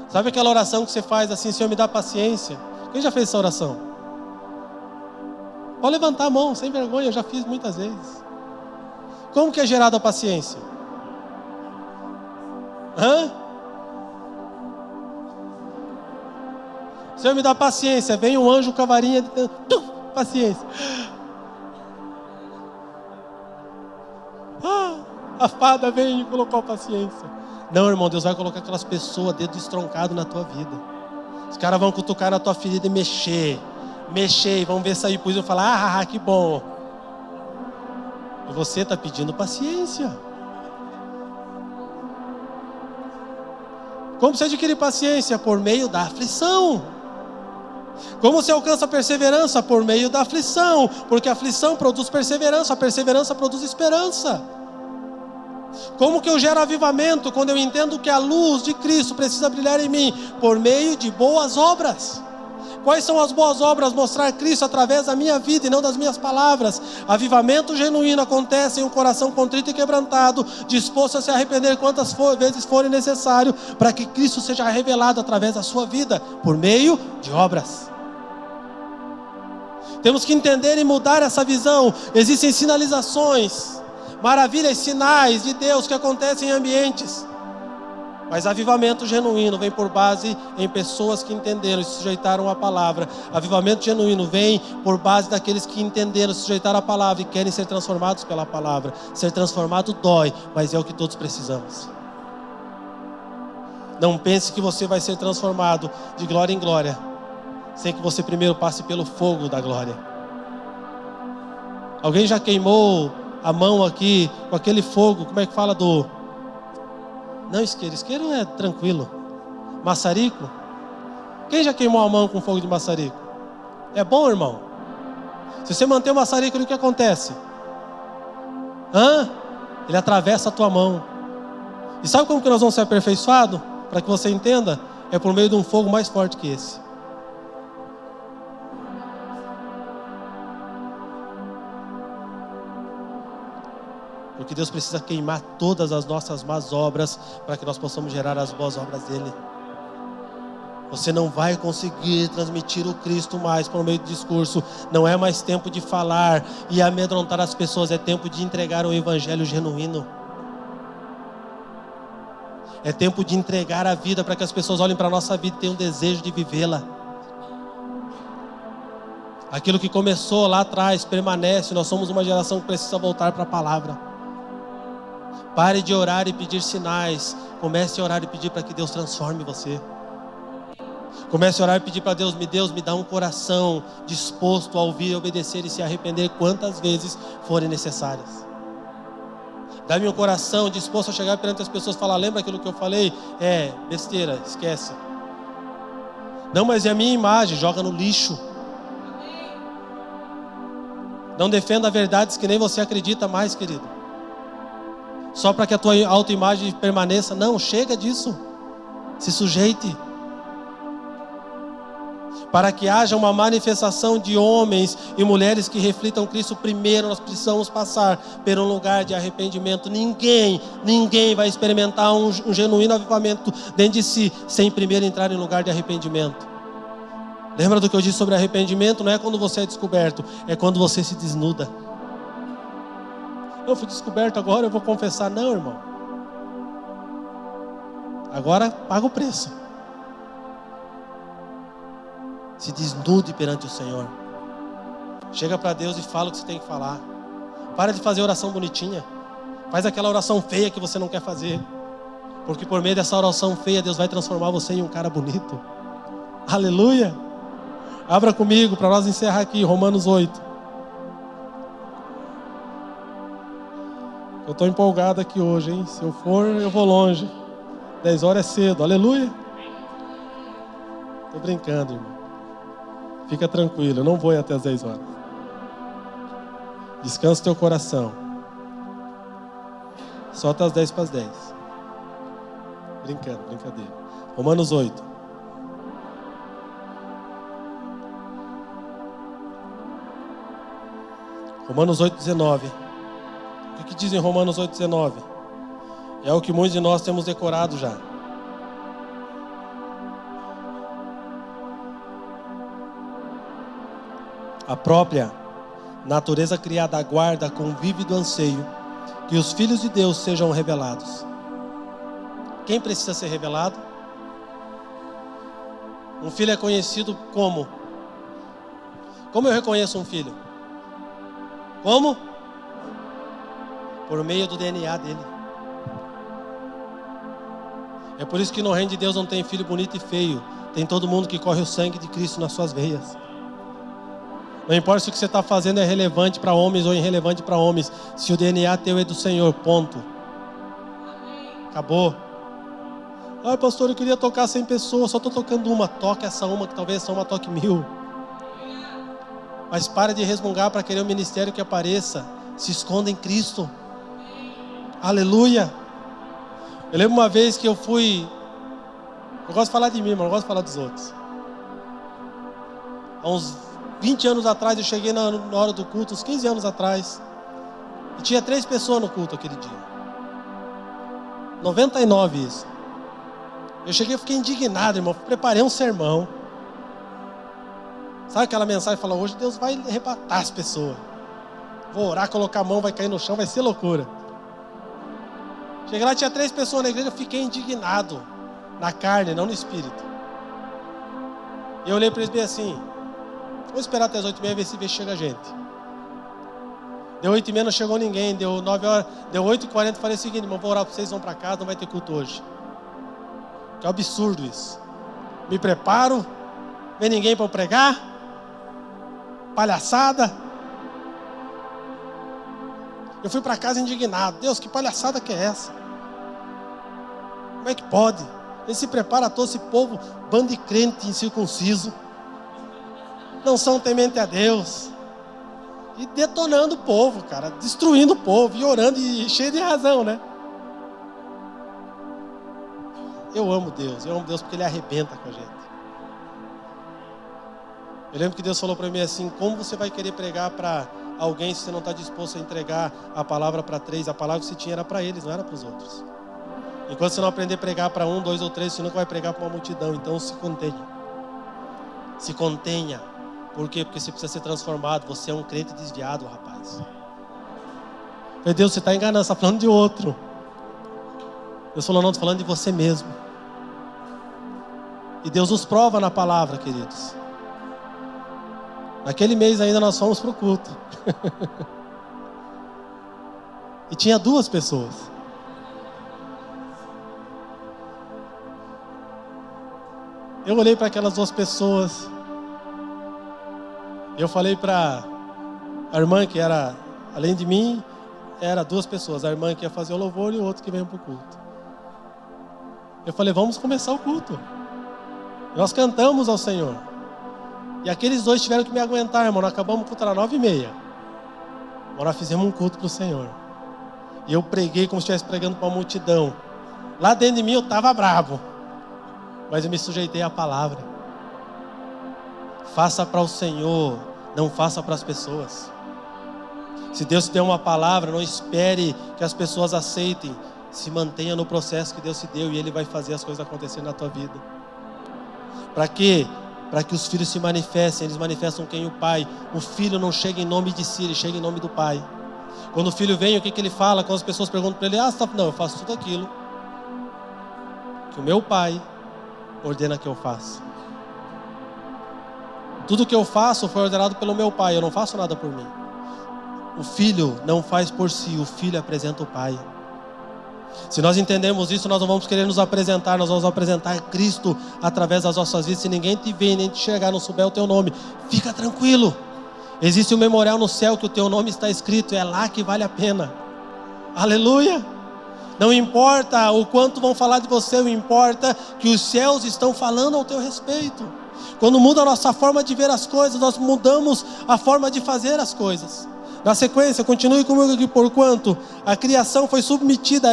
S1: Sabe aquela oração que você faz assim: Senhor, me dá paciência? Quem já fez essa oração? Pode levantar a mão, sem vergonha, eu já fiz muitas vezes. Como que é gerada a paciência? Senhor, me dá paciência. Vem um anjo com a varinha, paciência. A fada vem e colocou a paciência. Não, irmão, Deus vai colocar aquelas pessoas, dedo estroncado na tua vida. Os caras vão cutucar na tua ferida e mexer, e vão ver sair pus e falar: que bom. E você está pedindo paciência. Como você adquire paciência? Por meio da aflição. Como você alcança a perseverança? Por meio da aflição. Porque a aflição produz perseverança, a perseverança produz esperança. Como que eu gero avivamento? Quando eu entendo que a luz de Cristo precisa brilhar em mim, por meio de boas obras. Quais são as boas obras? Mostrar Cristo através da minha vida e não das minhas palavras. Avivamento genuíno acontece em um coração contrito e quebrantado, disposto a se arrepender quantas vezes forem necessário, para que Cristo seja revelado através da sua vida, por meio de obras. Temos que entender e mudar essa visão. Existem sinalizações, maravilhas, sinais de Deus que acontecem em ambientes. Mas avivamento genuíno vem por base em pessoas que entenderam e se sujeitaram à palavra. Avivamento genuíno vem por base daqueles que entenderam, se sujeitaram à palavra e querem ser transformados pela palavra. Ser transformado dói, mas é o que todos precisamos. Não pense que você vai ser transformado de glória em glória, sem que você primeiro passe pelo fogo da glória. Alguém já queimou a mão aqui com aquele fogo? Como é que fala do... Não, isqueiro é tranquilo. Maçarico? Quem já queimou a mão com fogo de maçarico? É bom, irmão? Se você manter o maçarico, o que acontece? Ele atravessa a tua mão. E sabe como que nós vamos ser aperfeiçoados? Para que você entenda, é por meio de um fogo mais forte que esse. Porque Deus precisa queimar todas as nossas más obras para que nós possamos gerar as boas obras dele. Você não vai conseguir transmitir o Cristo mais por meio do discurso. Não é mais tempo de falar e amedrontar as pessoas, é tempo de entregar um evangelho genuíno. É tempo de entregar a vida para que as pessoas olhem para a nossa vida e tenham desejo de vivê-la. Aquilo que começou lá atrás permanece. Nós somos uma geração que precisa voltar para a palavra. Pare de orar e pedir sinais. Comece a orar e pedir para que Deus transforme você. Comece a orar e pedir para Deus, me dá um coração disposto a ouvir, obedecer e se arrepender quantas vezes forem necessárias. Dá-me um coração disposto a chegar perante as pessoas e falar: lembra aquilo que eu falei? É besteira, esquece. Não, mas é a minha imagem, joga no lixo. Não defenda verdades que nem você acredita mais, querido. Só para que a tua autoimagem permaneça. Não, chega disso. Se sujeite. Para que haja uma manifestação de homens e mulheres que reflitam Cristo, primeiro nós precisamos passar por um lugar de arrependimento. Ninguém vai experimentar um genuíno avivamento dentro de si sem primeiro entrar em lugar de arrependimento. Lembra do que eu disse sobre arrependimento? Não é quando você é descoberto, é quando você se desnuda. Eu fui descoberto agora, eu vou confessar. Não, irmão. Agora paga o preço. Se desnude perante o Senhor. Chega para Deus e fala o que você tem que falar. Para de fazer oração bonitinha. Faz aquela oração feia que você não quer fazer. Porque por meio dessa oração feia, Deus vai transformar você em um cara bonito. Aleluia. Abra comigo para nós encerrar aqui, Romanos 8. Eu estou empolgado aqui hoje, hein? Se eu for, eu vou longe. 10 horas é cedo, aleluia. Estou brincando, irmão. Fica tranquilo, eu não vou ir até as 10 horas. Descansa o teu coração. Solta as 10 para as 10. Brincando, brincadeira. Romanos 8. Romanos 8:19. O que diz em Romanos 8:19? É o que muitos de nós temos decorado já. A própria natureza criada aguarda com vívido anseio que os filhos de Deus sejam revelados. Quem precisa ser revelado? Um filho é conhecido como? Como eu reconheço um filho? Como? Por meio do DNA dele. É por isso que no reino de Deus não tem filho bonito e feio. Tem todo mundo que corre o sangue de Cristo nas suas veias. Não importa se o que você está fazendo é relevante para homens ou irrelevante para homens. Se o DNA teu é do Senhor, ponto. Acabou. Ai, pastor, eu queria tocar 100 pessoas, só estou tocando uma. Toca essa uma, que talvez essa uma toque 1000. Mas para de resmungar para querer um ministério que apareça. Se esconda em Cristo. Aleluia. Eu lembro uma vez que eu fui... Eu gosto de falar de mim, mas não gosto de falar dos outros. Há uns 20 anos atrás, eu cheguei na hora do culto, uns 15 anos atrás. E tinha 3 pessoas no culto aquele dia. 99 isso. Eu cheguei e fiquei indignado, irmão. Preparei um sermão. Sabe aquela mensagem que fala, hoje Deus vai arrebatar as pessoas. Vou orar, colocar a mão, vai cair no chão, vai ser loucura. Cheguei lá, tinha 3 pessoas na igreja, eu fiquei indignado. Na carne, não no espírito. E eu olhei para eles bem assim, vou esperar até as 8h30 ver se chega gente. Deu 8h30, não chegou ninguém. Deu 9 horas, deu 8h40, falei o seguinte, irmão, vou orar para vocês, vão para casa, não vai ter culto hoje. Que absurdo isso. Me preparo, vem ninguém para eu pregar. Palhaçada. Eu fui para casa indignado. Deus, que palhaçada que é essa? Como é que pode? Ele se prepara todo esse povo, bando de crente incircunciso. Não são temente a Deus. E detonando o povo, cara. Destruindo o povo e orando e cheio de razão, né? Eu amo Deus porque Ele arrebenta com a gente. Eu lembro que Deus falou para mim assim, como você vai querer pregar para alguém se você não está disposto a entregar a palavra para 3? A palavra que você tinha era para eles, não era para os outros. Enquanto você não aprender a pregar para 1, 2 ou 3, você nunca vai pregar para uma multidão. Então se contenha. Se contenha. Por quê? Porque você precisa ser transformado. Você é um crente desviado, rapaz. Meu Deus, você está enganando, você está falando de outro. Deus falou, não, estou falando de você mesmo. E Deus nos prova na palavra, queridos. Naquele mês ainda nós fomos para o culto. E tinha 2 pessoas. Eu olhei para aquelas 2 pessoas. Eu falei para a irmã que era, além de mim, era 2 pessoas. A irmã que ia fazer o louvor e o outro que veio para o culto. Eu falei, vamos começar o culto. Nós cantamos ao Senhor. E aqueles 2 tiveram que me aguentar, irmão. Nós acabamos o culto, era 9h30. Mas nós fizemos um culto para o Senhor. E eu preguei como se estivesse pregando para uma multidão. Lá dentro de mim eu estava bravo. Mas eu me sujeitei à palavra. Faça para o Senhor, não faça para as pessoas. Se Deus te deu uma palavra, não espere que as pessoas aceitem. Se mantenha no processo que Deus te deu e Ele vai fazer as coisas acontecerem na tua vida. Para quê? Para que os filhos se manifestem. Eles manifestam quem? O Pai. O filho não chega em nome de si, ele chega em nome do Pai. Quando o filho vem, o que ele fala? Quando as pessoas perguntam para ele: não, eu faço tudo aquilo que o meu Pai ordena que eu faça. Tudo que eu faço foi ordenado pelo meu Pai, eu não faço nada por mim. O filho não faz por si, o filho apresenta o Pai. Se nós entendemos isso, nós não vamos querer nos apresentar, nós vamos apresentar Cristo através das nossas vidas. Se ninguém te vê, nem te chegar, não souber o teu nome, fica tranquilo. Existe um memorial no céu que o teu nome está escrito, é lá que vale a pena. Aleluia! Não importa o quanto vão falar de você, o importa que os céus estão falando ao teu respeito. Quando muda a nossa forma de ver as coisas, nós mudamos a forma de fazer as coisas. Na sequência, continue comigo aqui. Porquanto a criação foi submetida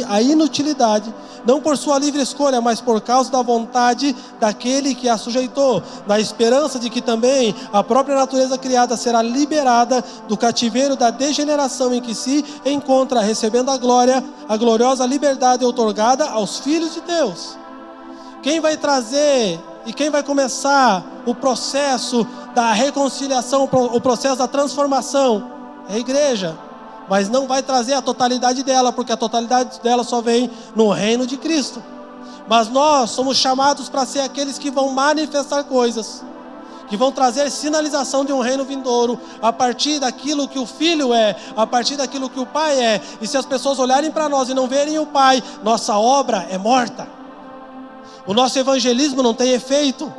S1: à inutilidade, não por sua livre escolha, mas por causa da vontade daquele que a sujeitou, na esperança de que também a própria natureza criada será liberada do cativeiro da degeneração em que se encontra, recebendo a gloriosa liberdade outorgada aos filhos de Deus. Quem vai trazer e quem vai começar o processo da reconciliação, o processo da transformação? É a igreja, mas não vai trazer a totalidade dela, porque a totalidade dela só vem no reino de Cristo. Mas nós somos chamados para ser aqueles que vão manifestar coisas, que vão trazer sinalização de um reino vindouro, a partir daquilo que o Filho é, a partir daquilo que o Pai é. E se as pessoas olharem para nós e não verem o Pai, nossa obra é morta. O nosso evangelismo não tem efeito.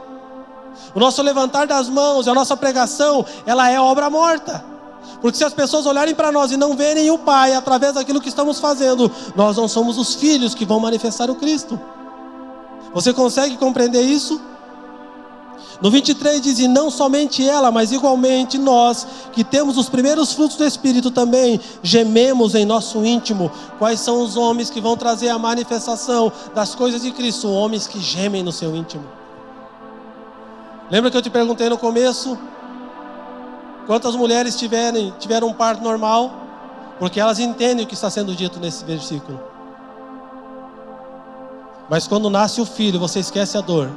S1: O nosso levantar das mãos, a nossa pregação, ela é obra morta. Porque se as pessoas olharem para nós e não verem o Pai através daquilo que estamos fazendo, nós não somos os filhos que vão manifestar o Cristo. Você consegue compreender isso? No 23 diz: e não somente ela, mas igualmente nós, que temos os primeiros frutos do Espírito, também gememos em nosso íntimo. Quais são os homens que vão trazer a manifestação das coisas de Cristo? Homens que gemem no seu íntimo. Lembra que eu te perguntei no começo? Quantas mulheres tiveram um parto normal? Porque elas entendem o que está sendo dito nesse versículo. Mas quando nasce o filho, você esquece a dor.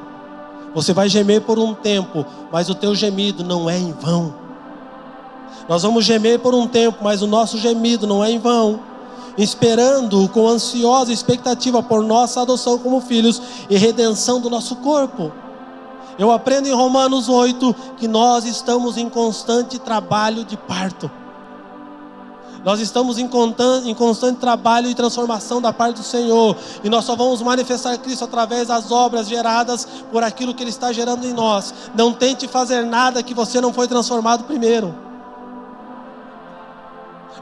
S1: Você vai gemer por um tempo, mas o teu gemido não é em vão. Nós vamos gemer por um tempo, mas o nosso gemido não é em vão. Esperando com ansiosa expectativa por nossa adoção como filhos e redenção do nosso corpo. Eu aprendo em Romanos 8 que nós estamos em constante trabalho de parto. Nós estamos em constante trabalho e transformação da parte do Senhor. E nós só vamos manifestar Cristo através das obras geradas por aquilo que Ele está gerando em nós. Não tente fazer nada que você não foi transformado primeiro.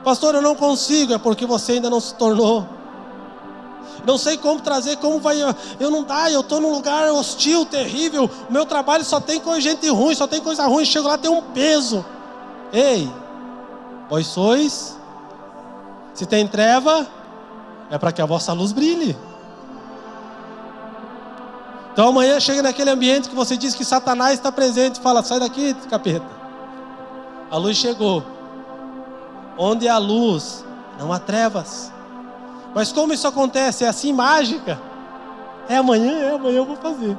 S1: Pastor, eu não consigo. É porque você ainda não se tornou. Não sei como trazer, como vai. Eu não dá, eu estou num lugar hostil, terrível. O meu trabalho só tem gente ruim, só tem coisa ruim. Chego lá, tem um peso. Ei, vós sois. Se tem treva, é para que a vossa luz brilhe. Então amanhã chega naquele ambiente que você diz que Satanás está presente. Fala: sai daqui, capeta. A luz chegou. Onde há luz, não há trevas. Mas como isso acontece? É assim, mágica? Amanhã eu vou fazer.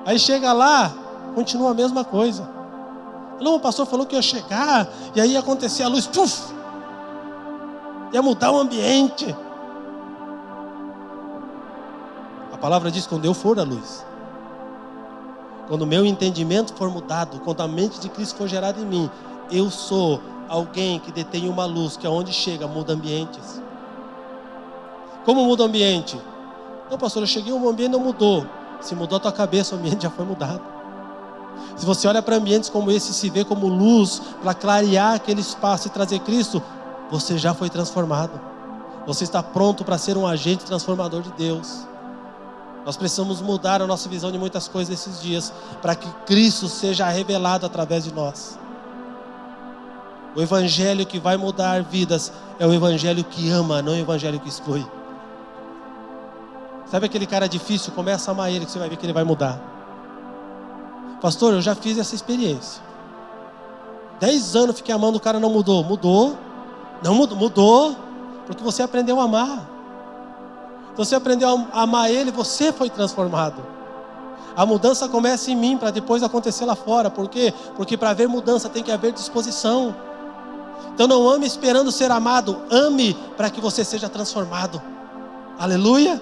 S1: Aí chega lá, continua a mesma coisa. Não, o pastor falou que ia chegar, e aí ia acontecer a luz, puf! Ia mudar o ambiente. A palavra diz: quando eu for a luz, quando o meu entendimento for mudado, quando a mente de Cristo for gerada em mim, eu sou alguém que detém uma luz, que aonde chega, muda ambientes. Como muda o ambiente? Não, pastor, eu cheguei, o ambiente não mudou. Se mudou a tua cabeça, o ambiente já foi mudado. Se você olha para ambientes como esse e se vê como luz, para clarear aquele espaço e trazer Cristo, você já foi transformado. Você está pronto para ser um agente transformador de Deus. Nós precisamos mudar a nossa visão de muitas coisas nesses dias, para que Cristo seja revelado através de nós. O evangelho que vai mudar vidas é o evangelho que ama, não o evangelho que exclui. Sabe aquele cara difícil? Começa a amar ele, que você vai ver que ele vai mudar. Pastor, eu já fiz essa experiência. 10 anos fiquei amando, o cara não mudou. Mudou, porque você aprendeu a amar. Então você aprendeu a amar ele, você foi transformado. A mudança começa em mim, para depois acontecer lá fora. Por quê? Porque para haver mudança tem que haver disposição. Então não ame esperando ser amado, ame para que você seja transformado. Aleluia.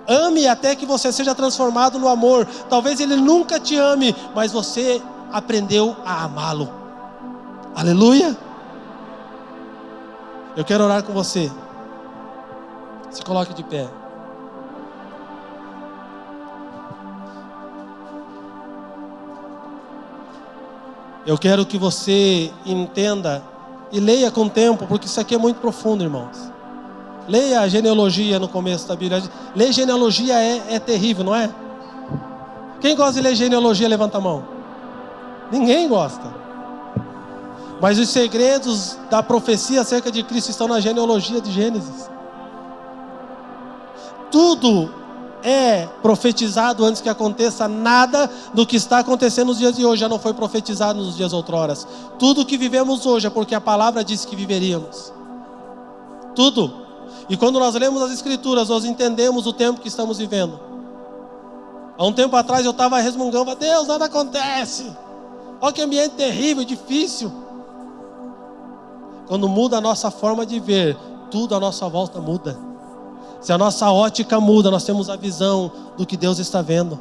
S1: Ame até que você seja transformado no amor. Talvez ele nunca te ame, mas você aprendeu a amá-lo. Aleluia. Eu quero orar com você. Se coloque de pé. Eu quero que você entenda e leia com tempo, porque isso aqui é muito profundo, irmãos. Leia a genealogia no começo da Bíblia. Ler genealogia é terrível, não é? Quem gosta de ler genealogia, levanta a mão. Ninguém gosta. Mas os segredos da profecia acerca de Cristo estão na genealogia de Gênesis. Tudo é profetizado antes que aconteça. Nada do que está acontecendo nos dias de hoje já não foi profetizado nos dias outroras. Tudo que vivemos hoje é porque a palavra disse que viveríamos. Tudo. E quando nós lemos as Escrituras, nós entendemos o tempo que estamos vivendo. Há um tempo atrás eu estava resmungando: Deus, nada acontece. Olha que ambiente terrível, difícil. Quando muda a nossa forma de ver, tudo à nossa volta muda. Se a nossa ótica muda, nós temos a visão do que Deus está vendo.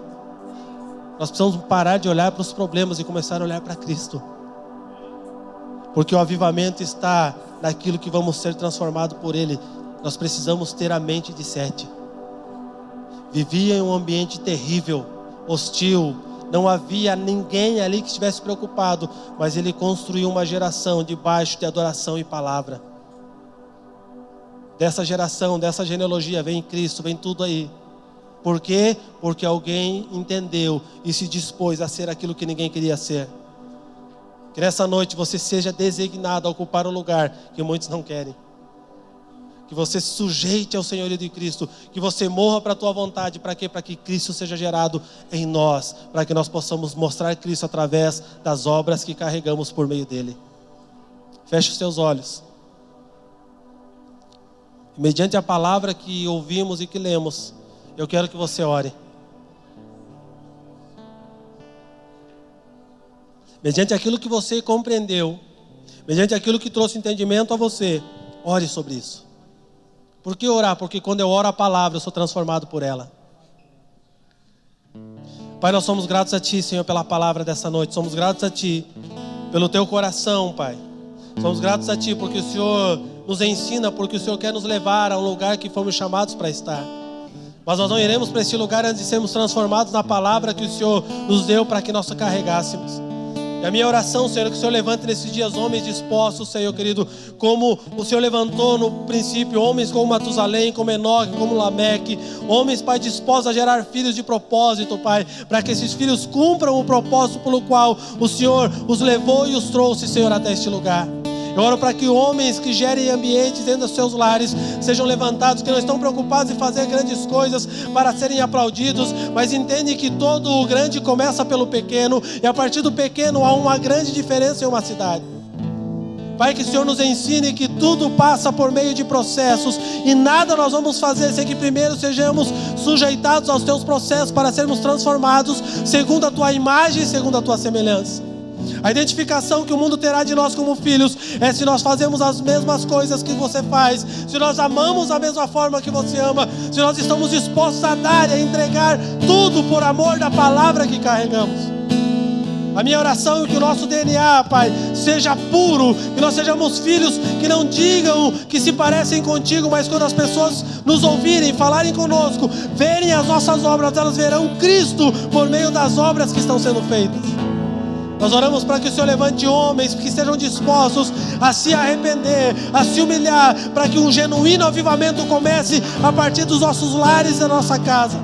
S1: Nós precisamos parar de olhar para os problemas e começar a olhar para Cristo. Porque o avivamento está naquilo que vamos ser transformados por Ele. Nós precisamos ter a mente de Sete. Vivia em um ambiente terrível, hostil. Não havia ninguém ali que estivesse preocupado. Mas ele construiu uma geração debaixo de adoração e palavra. Dessa geração, dessa genealogia, vem Cristo, vem tudo aí. Por quê? Porque alguém entendeu e se dispôs a ser aquilo que ninguém queria ser. Que nessa noite você seja designado a ocupar o lugar que muitos não querem. Que você se sujeite ao senhorio de Cristo. Que você morra para a tua vontade. Para quê? Para que Cristo seja gerado em nós. Para que nós possamos mostrar Cristo através das obras que carregamos por meio dele. Feche os seus olhos. Mediante a palavra que ouvimos e que lemos, eu quero que você ore. Mediante aquilo que você compreendeu, mediante aquilo que trouxe entendimento a você, ore sobre isso. Por que orar? Porque quando eu oro a palavra, eu sou transformado por ela. Pai, nós somos gratos a Ti, Senhor, pela palavra dessa noite. Somos gratos a Ti pelo Teu coração, Pai. Somos gratos a Ti porque o Senhor nos ensina, porque o Senhor quer nos levar a um lugar que fomos chamados para estar. Mas nós não iremos para esse lugar antes de sermos transformados na palavra que o Senhor nos deu para que nós carregássemos. E a minha oração, Senhor, é que o Senhor levante nesses dias homens dispostos, Senhor querido, como o Senhor levantou no princípio, homens como Matusalém, como Enoque, como Lameque, homens, Pai, dispostos a gerar filhos de propósito, Pai, para que esses filhos cumpram o propósito pelo qual o Senhor os levou e os trouxe, Senhor, até este lugar. Eu oro para que homens que gerem ambientes dentro dos seus lares sejam levantados, que não estão preocupados em fazer grandes coisas para serem aplaudidos, mas entendem que todo o grande começa pelo pequeno, e a partir do pequeno há uma grande diferença em uma cidade. Pai, que o Senhor nos ensine que tudo passa por meio de processos, e nada nós vamos fazer sem que primeiro sejamos sujeitados aos Teus processos para sermos transformados segundo a Tua imagem e segundo a Tua semelhança. A identificação que o mundo terá de nós como filhos é se nós fazemos as mesmas coisas que você faz, se nós amamos da mesma forma que você ama, se nós estamos dispostos a dar e a entregar tudo por amor da palavra que carregamos. A minha oração é que o nosso DNA, Pai, seja puro, que nós sejamos filhos que não digam que se parecem contigo, mas quando as pessoas nos ouvirem, falarem conosco, verem as nossas obras, elas verão Cristo por meio das obras que estão sendo feitas. Nós oramos para que o Senhor levante homens que estejam dispostos a se arrepender, a se humilhar, para que um genuíno avivamento comece a partir dos nossos lares e da nossa casa.